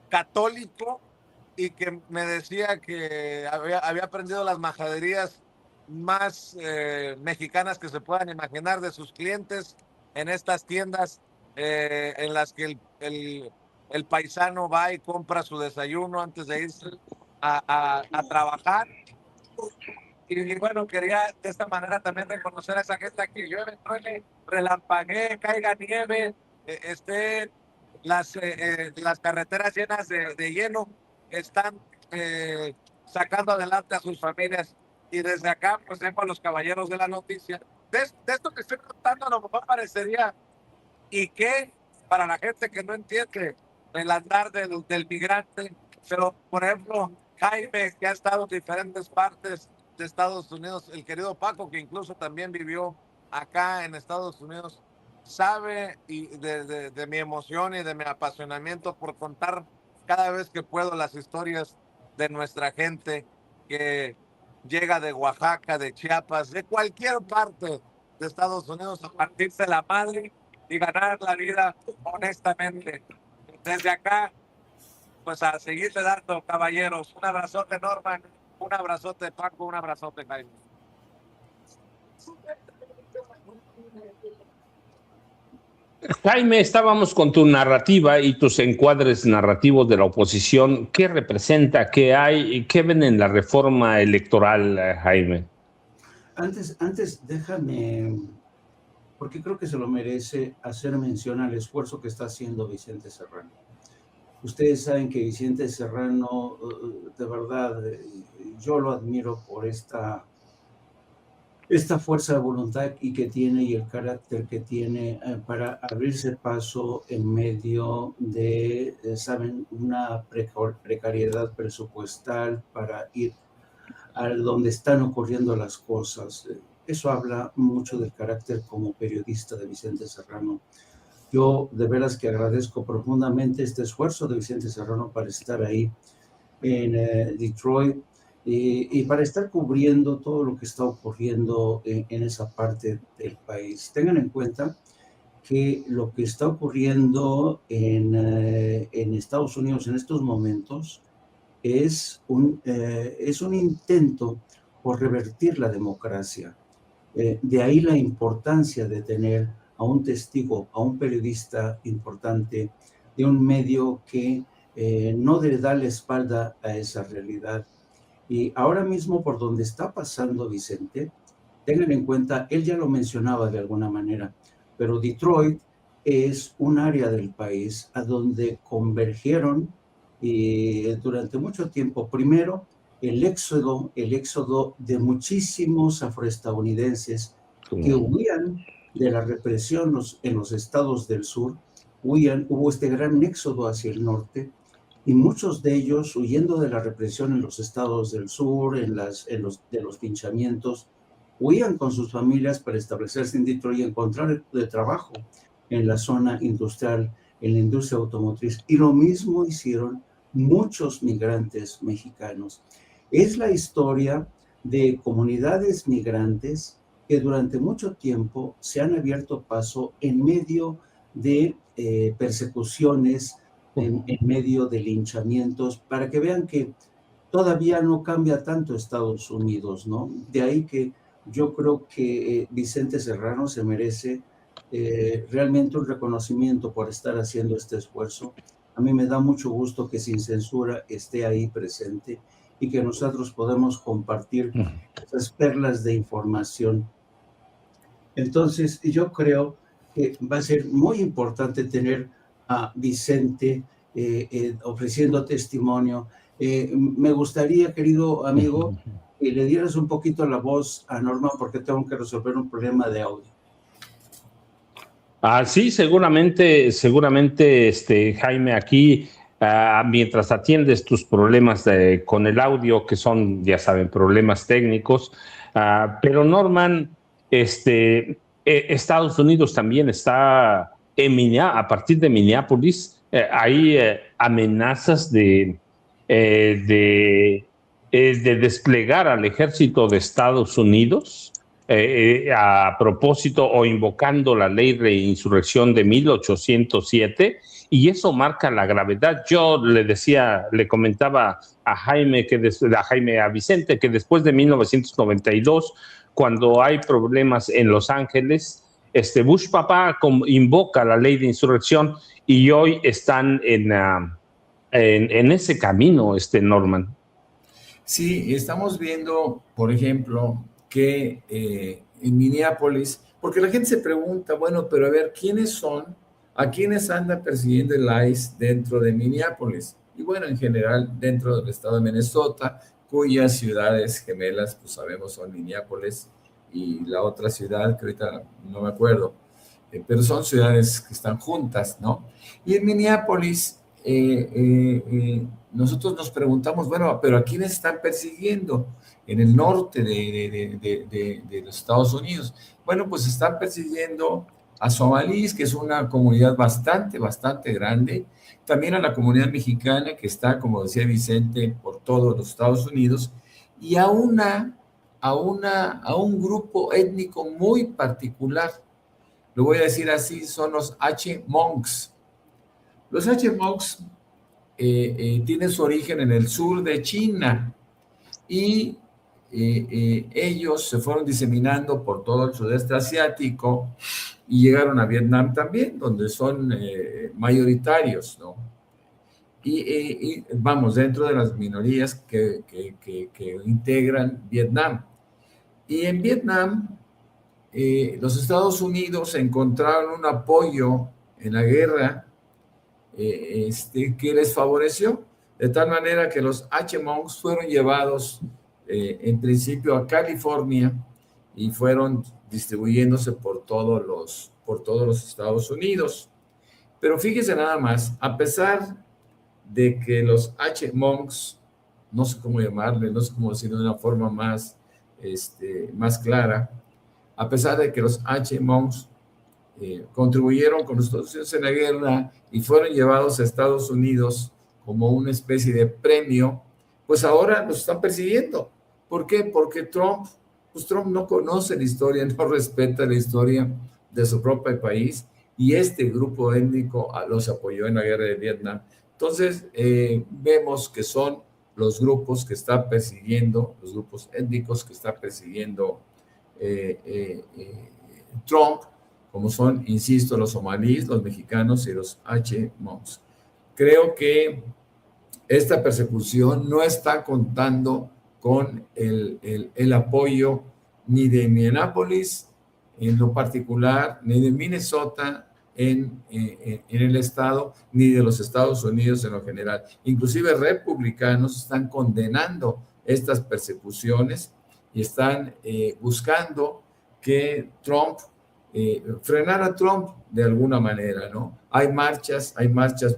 católico, y que me decía que había aprendido las majaderías más mexicanas que se puedan imaginar de sus clientes en estas tiendas en las que el paisano va y compra su desayuno antes de irse a trabajar. Y bueno, quería de esta manera también reconocer a esa gente que llueve, truene, relampaguee, caiga nieve, esté las carreteras llenas de hielo, están sacando adelante a sus familias. Y desde acá, pues dejo a los caballeros de la noticia. De esto que estoy contando, a lo mejor parecería, y que para la gente que no entiende el andar del migrante, pero por ejemplo, Jaime, que ha estado en diferentes partes de Estados Unidos, el querido Paco, que incluso también vivió acá en Estados Unidos, sabe de mi emoción y de mi apasionamiento por contar cada vez que puedo las historias de nuestra gente que llega de Oaxaca, de Chiapas, de cualquier parte de Estados Unidos, a partirse la madre y ganar la vida honestamente. Desde acá, pues a seguirle dando, caballeros. Un abrazote, Norman, un abrazote, Paco, un abrazote, Jaime. Jaime, estábamos con tu narrativa y tus encuadres narrativos de la oposición. ¿Qué representa? ¿Qué hay? ¿Qué ven en la reforma electoral, Jaime? Antes déjame, porque creo que se lo merece, hacer mención al esfuerzo que está haciendo Vicente Serrano. Ustedes saben que Vicente Serrano, de verdad, yo lo admiro por esta fuerza de voluntad y el carácter que tiene para abrirse paso en medio de, saben, una precariedad presupuestal, para ir a donde están ocurriendo las cosas. Eso habla mucho del carácter como periodista de Vicente Serrano. Yo de veras que agradezco profundamente este esfuerzo de Vicente Serrano para estar ahí en Detroit y para estar cubriendo todo lo que está ocurriendo en esa parte del país. Tengan en cuenta que lo que está ocurriendo en Estados Unidos en estos momentos es un intento por revertir la democracia. De ahí la importancia de tener a un testigo, a un periodista importante de un medio que no le da la espalda a esa realidad. Y ahora mismo por donde está pasando Vicente, tengan en cuenta, él ya lo mencionaba de alguna manera, pero Detroit es un área del país a donde convergieron durante mucho tiempo, primero, el éxodo de muchísimos afroestadounidenses que huían de la represión en los estados del sur, hubo este gran éxodo hacia el norte, y muchos de ellos, huyendo de la represión en los estados del sur, de los linchamientos, huían con sus familias para establecerse en Detroit y encontrar de trabajo en la zona industrial, en la industria automotriz. Y lo mismo hicieron muchos migrantes mexicanos. Es la historia de comunidades migrantes que durante mucho tiempo se han abierto paso en medio de persecuciones, en medio de linchamientos, para que vean que todavía no cambia tanto Estados Unidos, ¿no? De ahí que yo creo que Vicente Serrano se merece realmente un reconocimiento por estar haciendo este esfuerzo. A mí me da mucho gusto que Sin Censura esté ahí presente y que nosotros podamos compartir esas perlas de información. Entonces, yo creo que va a ser muy importante tener a Vicente ofreciendo testimonio. Me gustaría, querido amigo, que le dieras un poquito la voz a Norma porque tengo que resolver un problema de audio. Sí, seguramente, Jaime, aquí, mientras atiendes tus problemas con el audio, que son, ya saben, problemas técnicos, pero Norman, Estados Unidos también está a partir de Minneapolis, hay amenazas de desplegar al ejército de Estados Unidos a propósito o invocando la ley de insurrección de 1807, y eso marca la gravedad. Yo le comentaba a Vicente, que después de 1992, cuando hay problemas en Los Ángeles, Bush papá invoca la ley de insurrección y hoy están en ese camino, Norman. Sí, estamos viendo, por ejemplo, que en Minneapolis, porque la gente se pregunta, bueno, pero a ver, ¿quiénes son? ¿A quiénes anda persiguiendo el ICE dentro de Minneapolis? Y bueno, en general, dentro del estado de Minnesota, cuyas ciudades gemelas, pues sabemos, son Minneapolis y la otra ciudad, que ahorita no me acuerdo, pero son ciudades que están juntas, ¿no? Y en Minneapolis, nosotros nos preguntamos, bueno, pero ¿a quiénes están persiguiendo en el norte de los Estados Unidos? Bueno, pues están persiguiendo a somalíes, que es una comunidad bastante grande, también a la comunidad mexicana, que está, como decía Vicente, por todos los Estados Unidos, y a un grupo étnico muy particular. Lo voy a decir así, son los H-Monks. Los H-Monks tienen su origen en el sur de China y ellos se fueron diseminando por todo el sudeste asiático y llegaron a Vietnam también, donde son mayoritarios, ¿no? Y vamos, dentro de las minorías que integran Vietnam. Y en Vietnam, los Estados Unidos encontraron un apoyo en la guerra que les favoreció, de tal manera que los H-Monks fueron llevados en principio a California y fueron distribuyéndose por todos los Estados Unidos. Pero fíjese nada más, a pesar de que los H-Monks, no sé cómo llamarle, no sé cómo decirlo de una forma más clara, a pesar de que los H-Monks contribuyeron con los Estados Unidos en la guerra y fueron llevados a Estados Unidos como una especie de premio, pues ahora los están persiguiendo. ¿Por qué? Porque Trump no conoce la historia, no respeta la historia de su propio país, y este grupo étnico los apoyó en la guerra de Vietnam. Entonces, vemos que son los grupos que están persiguiendo, los grupos étnicos que están persiguiendo Trump, como son, insisto, los somalíes, los mexicanos y los H-Monks. Creo que esta persecución no está contando con el apoyo ni de Minneapolis en lo particular, ni de Minnesota en el estado, ni de los Estados Unidos en lo general. Inclusive republicanos están condenando estas persecuciones y están buscando que Trump, frenar a Trump de alguna manera, ¿no? Hay marchas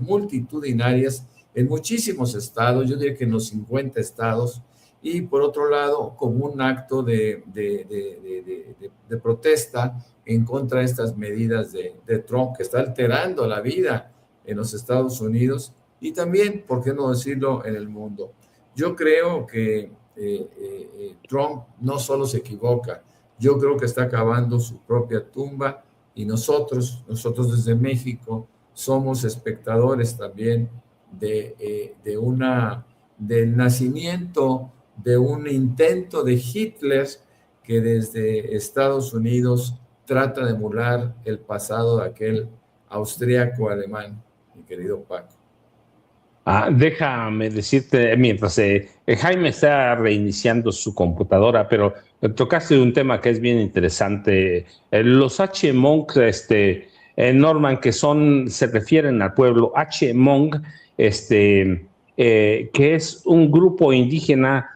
multitudinarias en muchísimos estados, yo diría que en los 50 estados, y por otro lado, como un acto de protesta en contra de estas medidas de Trump, que está alterando la vida en los Estados Unidos y también, ¿por qué no decirlo?, en el mundo. Yo creo que Trump no solo se equivoca, yo creo que está cavando su propia tumba y nosotros desde México somos espectadores también del nacimiento de un intento de Hitler que desde Estados Unidos trata de emular el pasado de aquel austríaco alemán, mi querido Paco. Déjame decirte, mientras Jaime está reiniciando su computadora, pero tocaste un tema que es bien interesante. Los H-Monk, Norman, que se refieren al pueblo H-Monk, que es un grupo indígena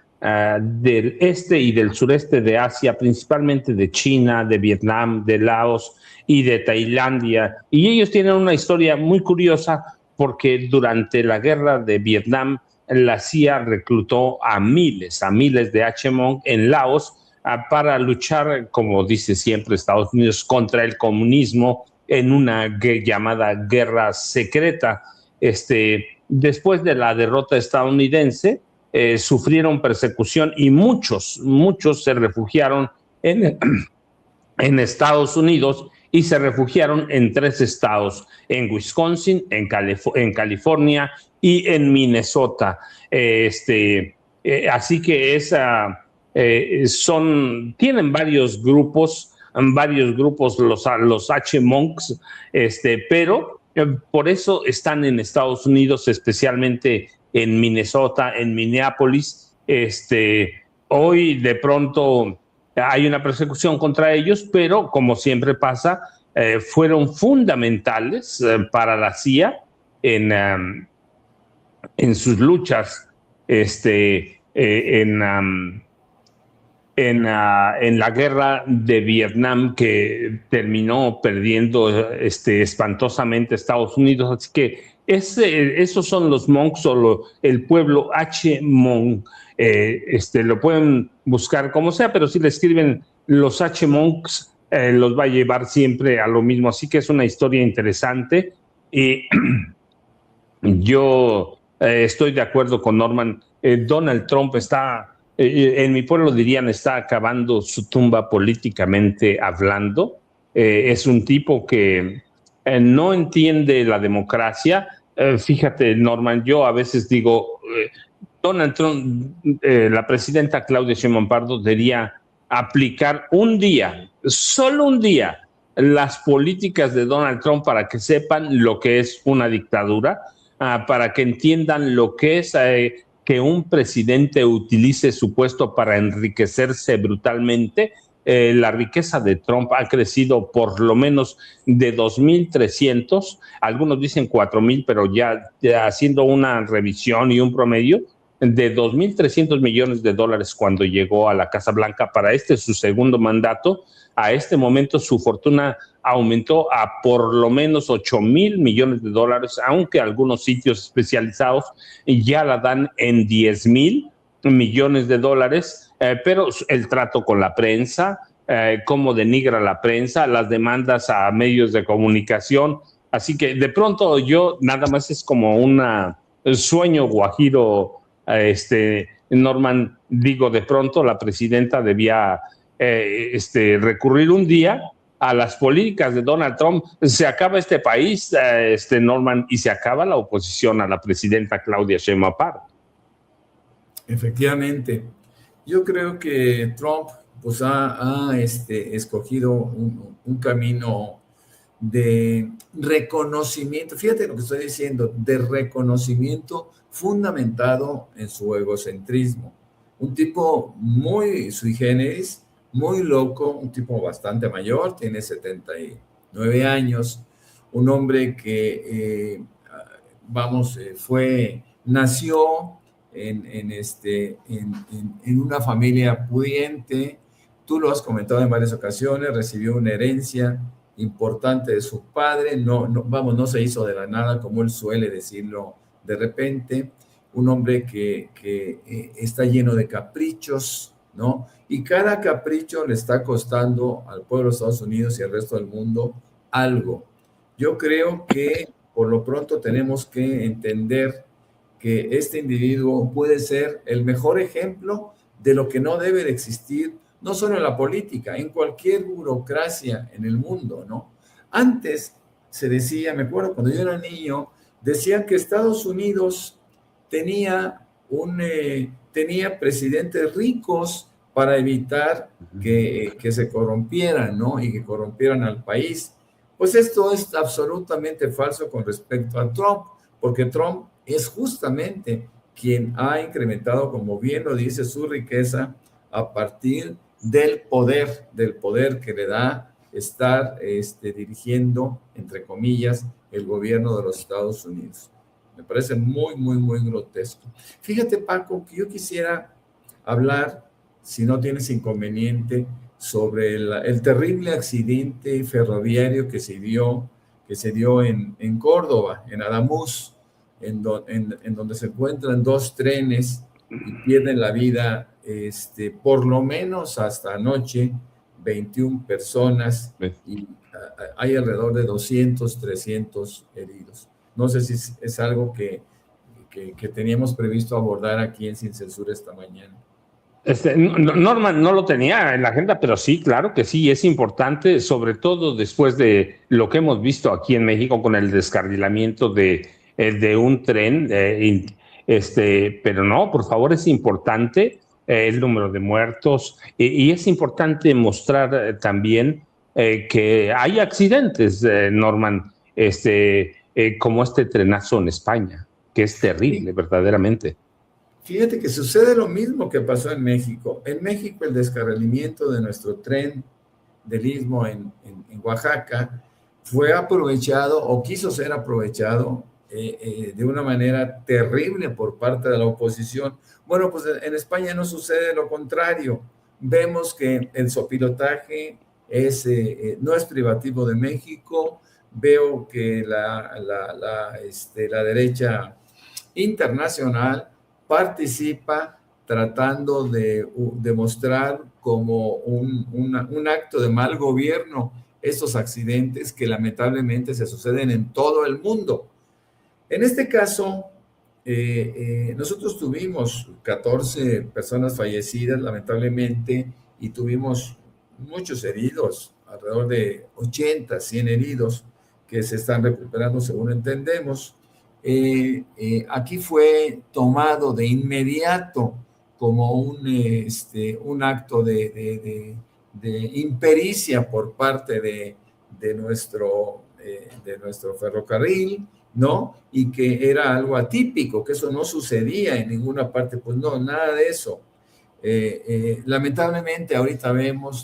del este y del sureste de Asia, principalmente de China, de Vietnam, de Laos y de Tailandia. Y ellos tienen una historia muy curiosa porque durante la guerra de Vietnam, la CIA reclutó a miles de H-Monk en Laos para luchar, como dice siempre Estados Unidos, contra el comunismo en una llamada guerra secreta. Después de la derrota estadounidense, sufrieron persecución y muchos se refugiaron en Estados Unidos y se refugiaron en 3 estados, en Wisconsin, en California y en Minnesota. Así que tienen varios grupos los H-Monks, pero por eso están en Estados Unidos, especialmente en Minnesota, en Minneapolis. Hoy de pronto hay una persecución contra ellos, pero como siempre pasa, fueron fundamentales para la CIA en sus luchas en la guerra de Vietnam, que terminó perdiendo espantosamente Estados Unidos. Así que esos son los monks o el pueblo H-Monk. Lo pueden buscar como sea, pero si le escriben los H-Monks, los va a llevar siempre a lo mismo. Así que es una historia interesante. Y yo estoy de acuerdo con Norman. Donald Trump está, en mi pueblo dirían, está acabando su tumba políticamente hablando. Es un tipo que no entiende la democracia. Fíjate, Norman, yo a veces digo, Donald Trump, la presidenta Claudia Sheinbaum Pardo debería aplicar solo un día, las políticas de Donald Trump para que sepan lo que es una dictadura, para que entiendan lo que es que un presidente utilice su puesto para enriquecerse brutalmente. La riqueza de Trump ha crecido por lo menos de 2.300, algunos dicen 4.000, pero ya haciendo una revisión y un promedio, de 2.300 millones de dólares cuando llegó a la Casa Blanca para su segundo mandato. A este momento su fortuna aumentó a por lo menos 8.000 millones de dólares, aunque algunos sitios especializados ya la dan en 10.000 millones de dólares, pero el trato con la prensa, cómo denigra la prensa, las demandas a medios de comunicación. Así que de pronto yo nada más es como un sueño guajiro, Norman, digo, de pronto la presidenta debía recurrir un día a las políticas de Donald Trump. Se acaba este país, Norman, y se acaba la oposición a la presidenta Claudia Sheinbaum Pardo. Efectivamente. Yo creo que Trump pues ha escogido un camino de reconocimiento, fíjate lo que estoy diciendo, de reconocimiento fundamentado en su egocentrismo. Un tipo muy sui generis, muy loco, un tipo bastante mayor, tiene 79 años, un hombre que, nació en una familia pudiente. Tú lo has comentado en varias ocasiones, recibió una herencia importante de su padre, no se hizo de la nada, como él suele decirlo de repente, un hombre que está lleno de caprichos, ¿no? Y cada capricho le está costando al pueblo de Estados Unidos y al resto del mundo algo. Yo creo que por lo pronto tenemos que entender que este individuo puede ser el mejor ejemplo de lo que no debe de existir, no solo en la política, en cualquier burocracia en el mundo, ¿no? Antes se decía, me acuerdo cuando yo era niño, decían que Estados Unidos tenía presidentes ricos para evitar que se corrompieran, ¿no? Y que corrompieran al país. Pues esto es absolutamente falso con respecto a Trump, porque Trump es justamente quien ha incrementado, como bien lo dice, su riqueza a partir del poder que le da estar dirigiendo, entre comillas, el gobierno de los Estados Unidos. Me parece muy, muy, muy grotesco. Fíjate, Paco, que yo quisiera hablar, si no tienes inconveniente, sobre el terrible accidente ferroviario que se dio en Córdoba, en Adamuz, en donde se encuentran dos trenes y pierden la vida, por lo menos hasta anoche, 21 personas y hay alrededor de 200, 300 heridos. No sé si es algo que teníamos previsto abordar aquí en Sin Censura esta mañana. Norman no lo tenía en la agenda, pero sí, claro que sí, es importante, sobre todo después de lo que hemos visto aquí en México con el descarrilamiento de un tren, pero no, por favor, es importante el número de muertos y es importante mostrar también que hay accidentes, Norman, como este trenazo en España, que es terrible, sí, verdaderamente. Fíjate que sucede lo mismo que pasó en México. En México el descarrilamiento de nuestro tren del Istmo en Oaxaca fue aprovechado o quiso ser aprovechado de una manera terrible por parte de la oposición. Bueno, pues en España no sucede lo contrario. Vemos que el sopilotaje no es privativo de México. Veo que la derecha internacional participa tratando de demostrar como un acto de mal gobierno estos accidentes que lamentablemente se suceden en todo el mundo. En este caso, nosotros tuvimos 14 personas fallecidas lamentablemente y tuvimos muchos heridos, alrededor de 80, 100 heridos que se están recuperando según entendemos. Aquí fue tomado de inmediato como un acto de impericia por parte de nuestro ferrocarril, ¿no? Y que era algo atípico, que eso no sucedía en ninguna parte. Pues no, nada de eso. Lamentablemente ahorita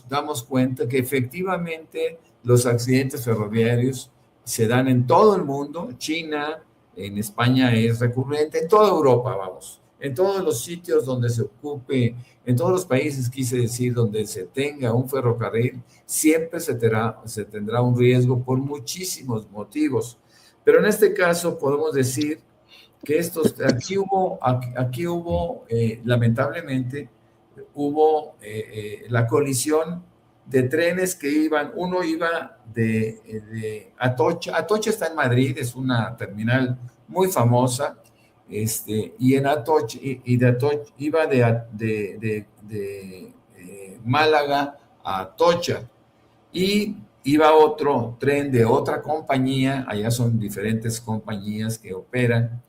damos cuenta que efectivamente los accidentes ferroviarios se dan en todo el mundo. China, en España es recurrente, en toda Europa, vamos, en todos los sitios donde se ocupe, en todos los países, quise decir, donde se tenga un ferrocarril, siempre se tendrá un riesgo por muchísimos motivos. Pero en este caso podemos decir que aquí hubo lamentablemente, la colisión de trenes que uno iba de Atocha. Atocha está en Madrid, es una terminal muy famosa, y en Atocha, de Atocha iba de Málaga a Atocha, y iba otro tren de otra compañía, allá son diferentes compañías que operan,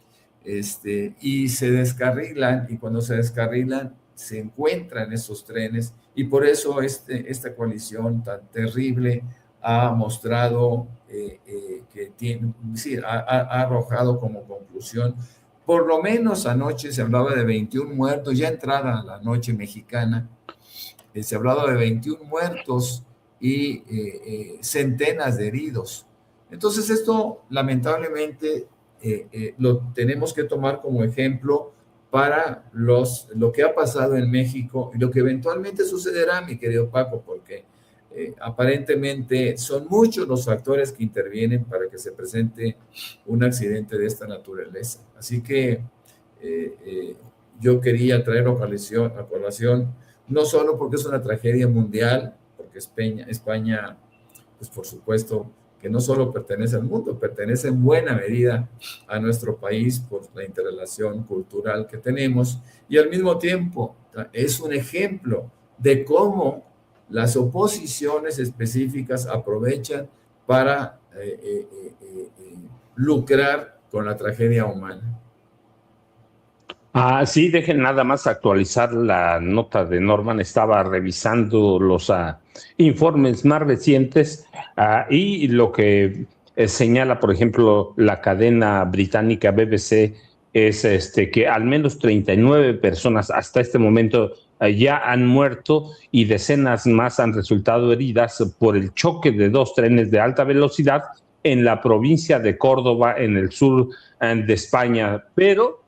y se descarrilan, y cuando se descarrilan, se encuentra en esos trenes, y por eso esta coalición tan terrible ha mostrado que tiene, sí, ha arrojado como conclusión, por lo menos anoche se hablaba de 21 muertos, ya entrada la noche mexicana, se hablaba de 21 muertos y centenas de heridos. Entonces esto lamentablemente lo tenemos que tomar como ejemplo para lo que ha pasado en México y lo que eventualmente sucederá, mi querido Paco, porque aparentemente son muchos los factores que intervienen para que se presente un accidente de esta naturaleza. Así que yo quería traer a colación, no solo porque es una tragedia mundial, porque España, pues por supuesto, que no solo pertenece al mundo, pertenece en buena medida a nuestro país por la interrelación cultural que tenemos, y al mismo tiempo es un ejemplo de cómo las oposiciones específicas aprovechan para lucrar con la tragedia humana. Sí, dejen nada más actualizar la nota de Norman. Estaba revisando los informes más recientes y lo que señala, por ejemplo, la cadena británica BBC es que al menos 39 personas hasta este momento ya han muerto y decenas más han resultado heridas por el choque de dos trenes de alta velocidad en la provincia de Córdoba, en el sur de España. Pero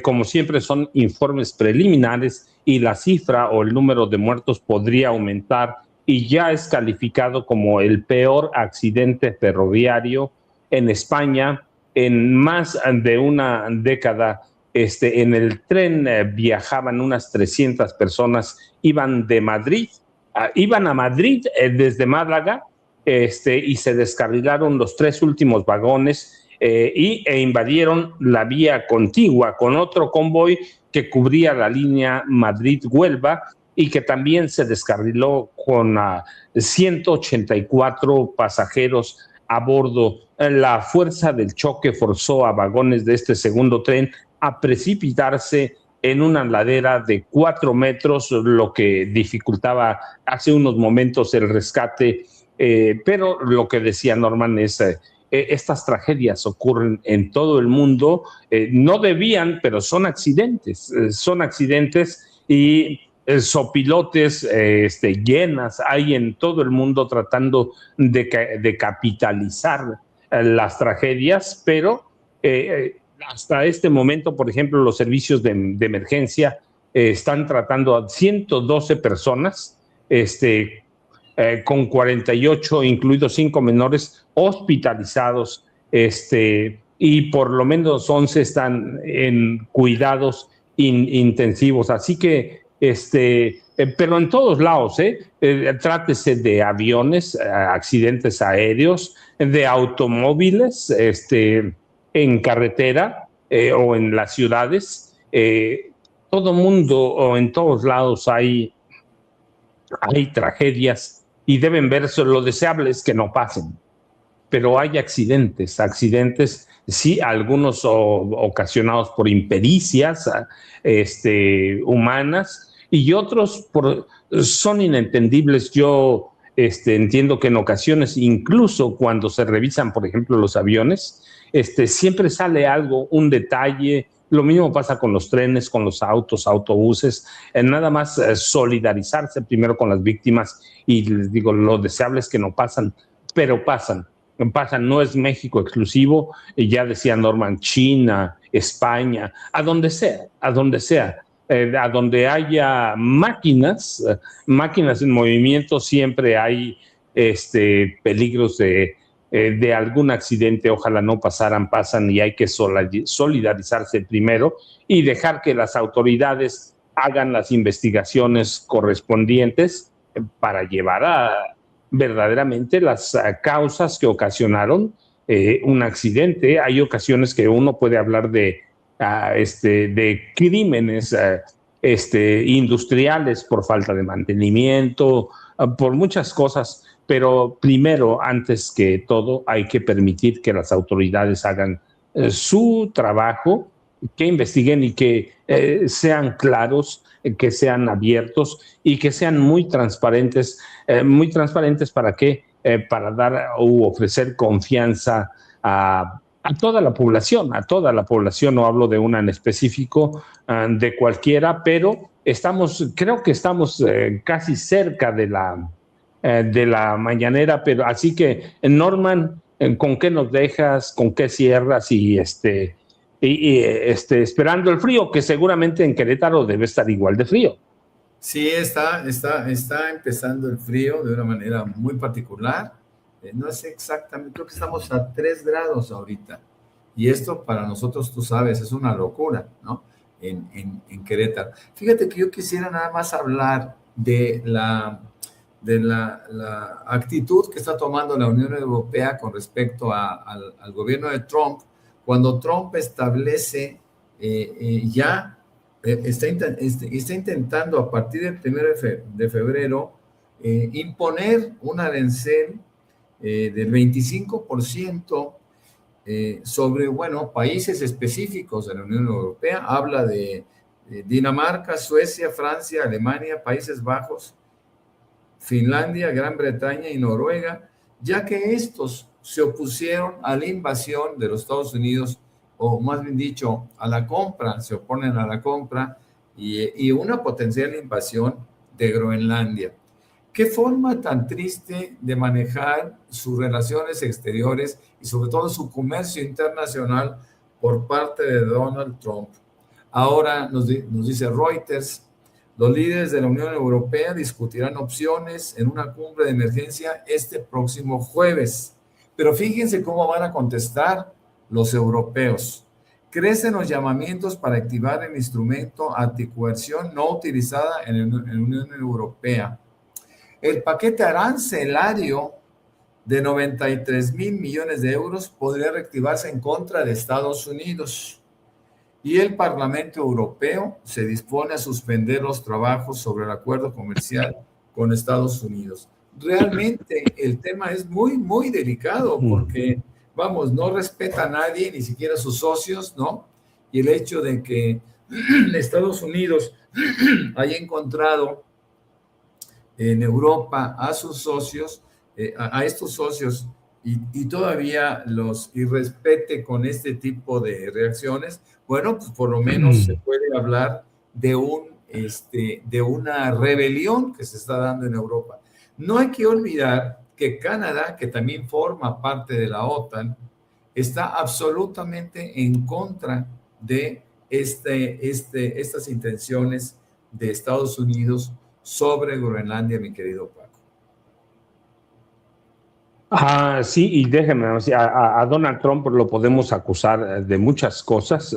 como siempre son informes preliminares y la cifra o el número de muertos podría aumentar, y ya es calificado como el peor accidente ferroviario en España en más de una década. En el tren viajaban unas 300 personas, iban de Madrid, iban a Madrid desde Málaga, y se descarrilaron los 3 últimos vagones e invadieron la vía contigua con otro convoy que cubría la línea Madrid-Huelva y que también se descarriló con 184 pasajeros a bordo. La fuerza del choque forzó a vagones de este segundo tren a precipitarse en una ladera de 4 metros, lo que dificultaba hace unos momentos el rescate. Pero lo que decía Norman es estas tragedias ocurren en todo el mundo, no debían, pero son accidentes y sopilotes llenas hay en todo el mundo tratando de capitalizar las tragedias, pero hasta este momento, por ejemplo, los servicios de emergencia están tratando a 112 personas, con 48, incluidos 5 menores, hospitalizados, y por lo menos 11 están en cuidados intensivos. Así que, pero en todos lados, trátese de aviones, accidentes aéreos, de automóviles, en carretera o en las ciudades, todo mundo o en todos lados hay tragedias y deben verse. Lo deseable es que no pasen, pero hay accidentes, sí, algunos ocasionados por impericias humanas y otros son inentendibles. Yo entiendo que en ocasiones, incluso cuando se revisan, por ejemplo, los aviones, siempre sale algo, un detalle. Lo mismo pasa con los trenes, con los autobuses. Nada más solidarizarse primero con las víctimas, y les digo, lo deseable es que no pasan, pero pasan. No es México exclusivo, ya decía Norman, China, España, a donde sea, a donde haya máquinas en movimiento, siempre hay peligros de algún accidente. Ojalá no pasan, y hay que solidarizarse primero y dejar que las autoridades hagan las investigaciones correspondientes para llevar verdaderamente las causas que ocasionaron un accidente. Hay ocasiones que uno puede hablar de crímenes industriales por falta de mantenimiento, por muchas cosas, pero primero, antes que todo, hay que permitir que las autoridades hagan su trabajo, investiguen y que sean claros, que sean abiertos y que sean muy transparentes ¿para qué? Para dar u ofrecer confianza a toda la población, no hablo de una en específico, de cualquiera, pero creo que estamos casi cerca de la mañanera, pero así que, Norman, ¿con qué nos dejas? ¿Con qué cierras? Y esperando el frío, que seguramente en Querétaro debe estar igual de frío. Sí, está empezando el frío de una manera muy particular. No sé exactamente, creo que estamos a 3 grados ahorita. Y esto para nosotros, tú sabes, es una locura, ¿no? En Querétaro. Fíjate que yo quisiera nada más hablar de la actitud que está tomando la Unión Europea con respecto al gobierno de Trump, cuando Trump establece está intentando a partir del 1 de febrero imponer un arancel del 25% sobre, países específicos de la Unión Europea. Habla de Dinamarca, Suecia, Francia, Alemania, Países Bajos, Finlandia, Gran Bretaña y Noruega, ya que estos se opusieron a la invasión de los Estados Unidos, o más bien dicho, se oponen a la compra y una potencial invasión de Groenlandia. ¿Qué forma tan triste de manejar sus relaciones exteriores y sobre todo su comercio internacional por parte de Donald Trump? Ahora nos dice Reuters, los líderes de la Unión Europea discutirán opciones en una cumbre de emergencia este próximo jueves. Pero fíjense cómo van a contestar los europeos. Crecen los llamamientos para activar el instrumento anticoerción no utilizada en la Unión Europea. El paquete arancelario de 93,000 millones de euros podría reactivarse en contra de Estados Unidos. Y el Parlamento Europeo se dispone a suspender los trabajos sobre el acuerdo comercial con Estados Unidos. Realmente el tema es muy, muy delicado porque, no respeta a nadie, ni siquiera a sus socios, ¿no? Y el hecho de que Estados Unidos haya encontrado en Europa a sus socios, a estos socios, y todavía los irrespete con este tipo de reacciones, pues por lo menos se puede hablar de una rebelión que se está dando en Europa. No hay que olvidar que Canadá, que también forma parte de la OTAN, está absolutamente en contra de estas intenciones de Estados Unidos sobre Groenlandia, mi querido Paco. Sí, y déjenme, a Donald Trump lo podemos acusar de muchas cosas,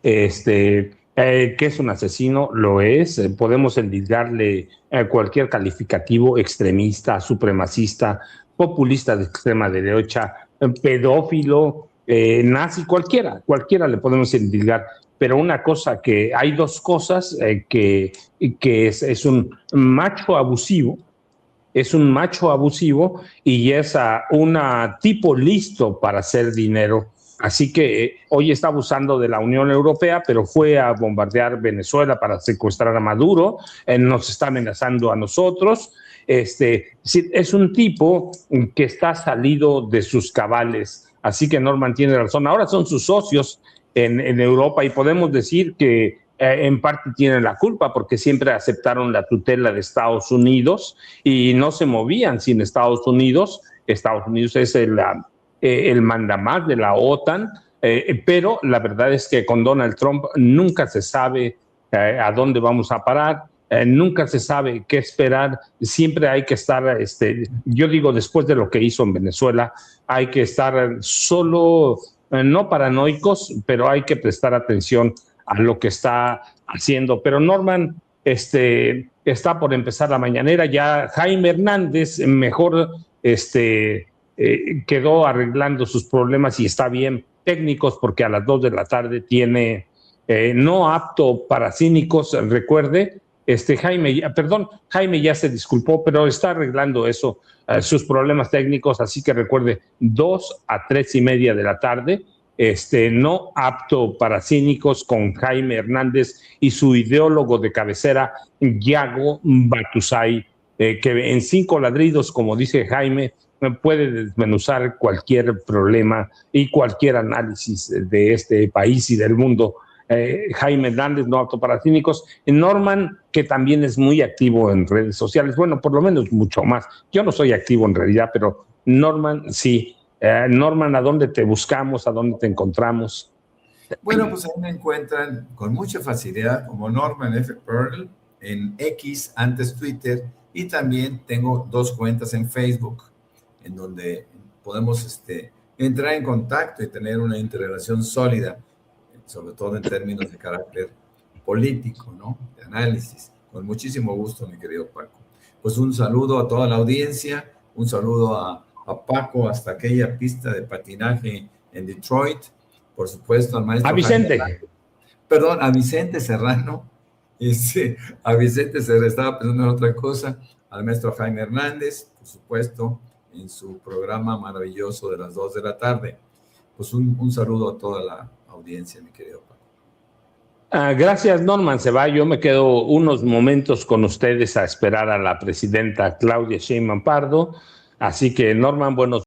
que es un asesino, lo es, podemos endilgarle cualquier calificativo: extremista, supremacista, populista de extrema derecha, pedófilo, nazi, cualquiera le podemos endilgar. Pero hay dos cosas, que es un macho abusivo, y es un tipo listo para hacer dinero. Así que hoy está abusando de la Unión Europea, pero fue a bombardear Venezuela para secuestrar a Maduro, nos está amenazando a nosotros. Es un tipo que está salido de sus cabales. Así que Norman tiene razón. Ahora son sus socios en Europa y podemos decir que en parte tienen la culpa porque siempre aceptaron la tutela de Estados Unidos y no se movían sin Estados Unidos. Estados Unidos es el mandamás de la OTAN, pero la verdad es que con Donald Trump nunca se sabe a dónde vamos a parar, nunca se sabe qué esperar. Siempre hay que estar, yo digo, después de lo que hizo en Venezuela, hay que estar no paranoicos, pero hay que prestar atención a lo que está haciendo. Pero Norman, está por empezar la mañanera, ya Jaime Hernández mejor quedó arreglando sus problemas y está bien, técnicos, porque a las 2 de la tarde tiene no apto para cínicos, recuerde. Jaime ya se disculpó, pero está arreglando sus problemas técnicos, así que recuerde, 2 a 3:30 de la tarde, no apto para cínicos con Jaime Hernández y su ideólogo de cabecera, Yago Batusay, que en 5 ladridos, como dice Jaime, puede desmenuzar cualquier problema y cualquier análisis de este país y del mundo. Jaime Hernández, no apto para cínicos. Norman, que también es muy activo en redes sociales, bueno, por lo menos mucho más. Yo no soy activo en realidad, pero Norman sí. Norman, ¿a dónde te buscamos? ¿A dónde te encontramos? Bueno, pues ahí me encuentran con mucha facilidad como Norman F. Pearl en X, antes Twitter, y también tengo 2 cuentas en Facebook, en donde podemos entrar en contacto y tener una interrelación sólida, sobre todo en términos de carácter político, ¿no? De análisis. Con muchísimo gusto, mi querido Paco. Pues un saludo a toda la audiencia, un saludo a Paco hasta aquella pista de patinaje en Detroit, por supuesto al maestro... A Vicente. A Vicente Serrano, a Vicente Serrano, estaba pensando en otra cosa, al maestro Jaime Hernández, por supuesto, en su programa maravilloso de las 2 de la tarde. Pues un saludo a toda la audiencia, mi querido Paco. Gracias, Norman. Se va. Yo me quedo unos momentos con ustedes a esperar a la presidenta Claudia Sheinbaum Pardo. Así que, Norman, buenos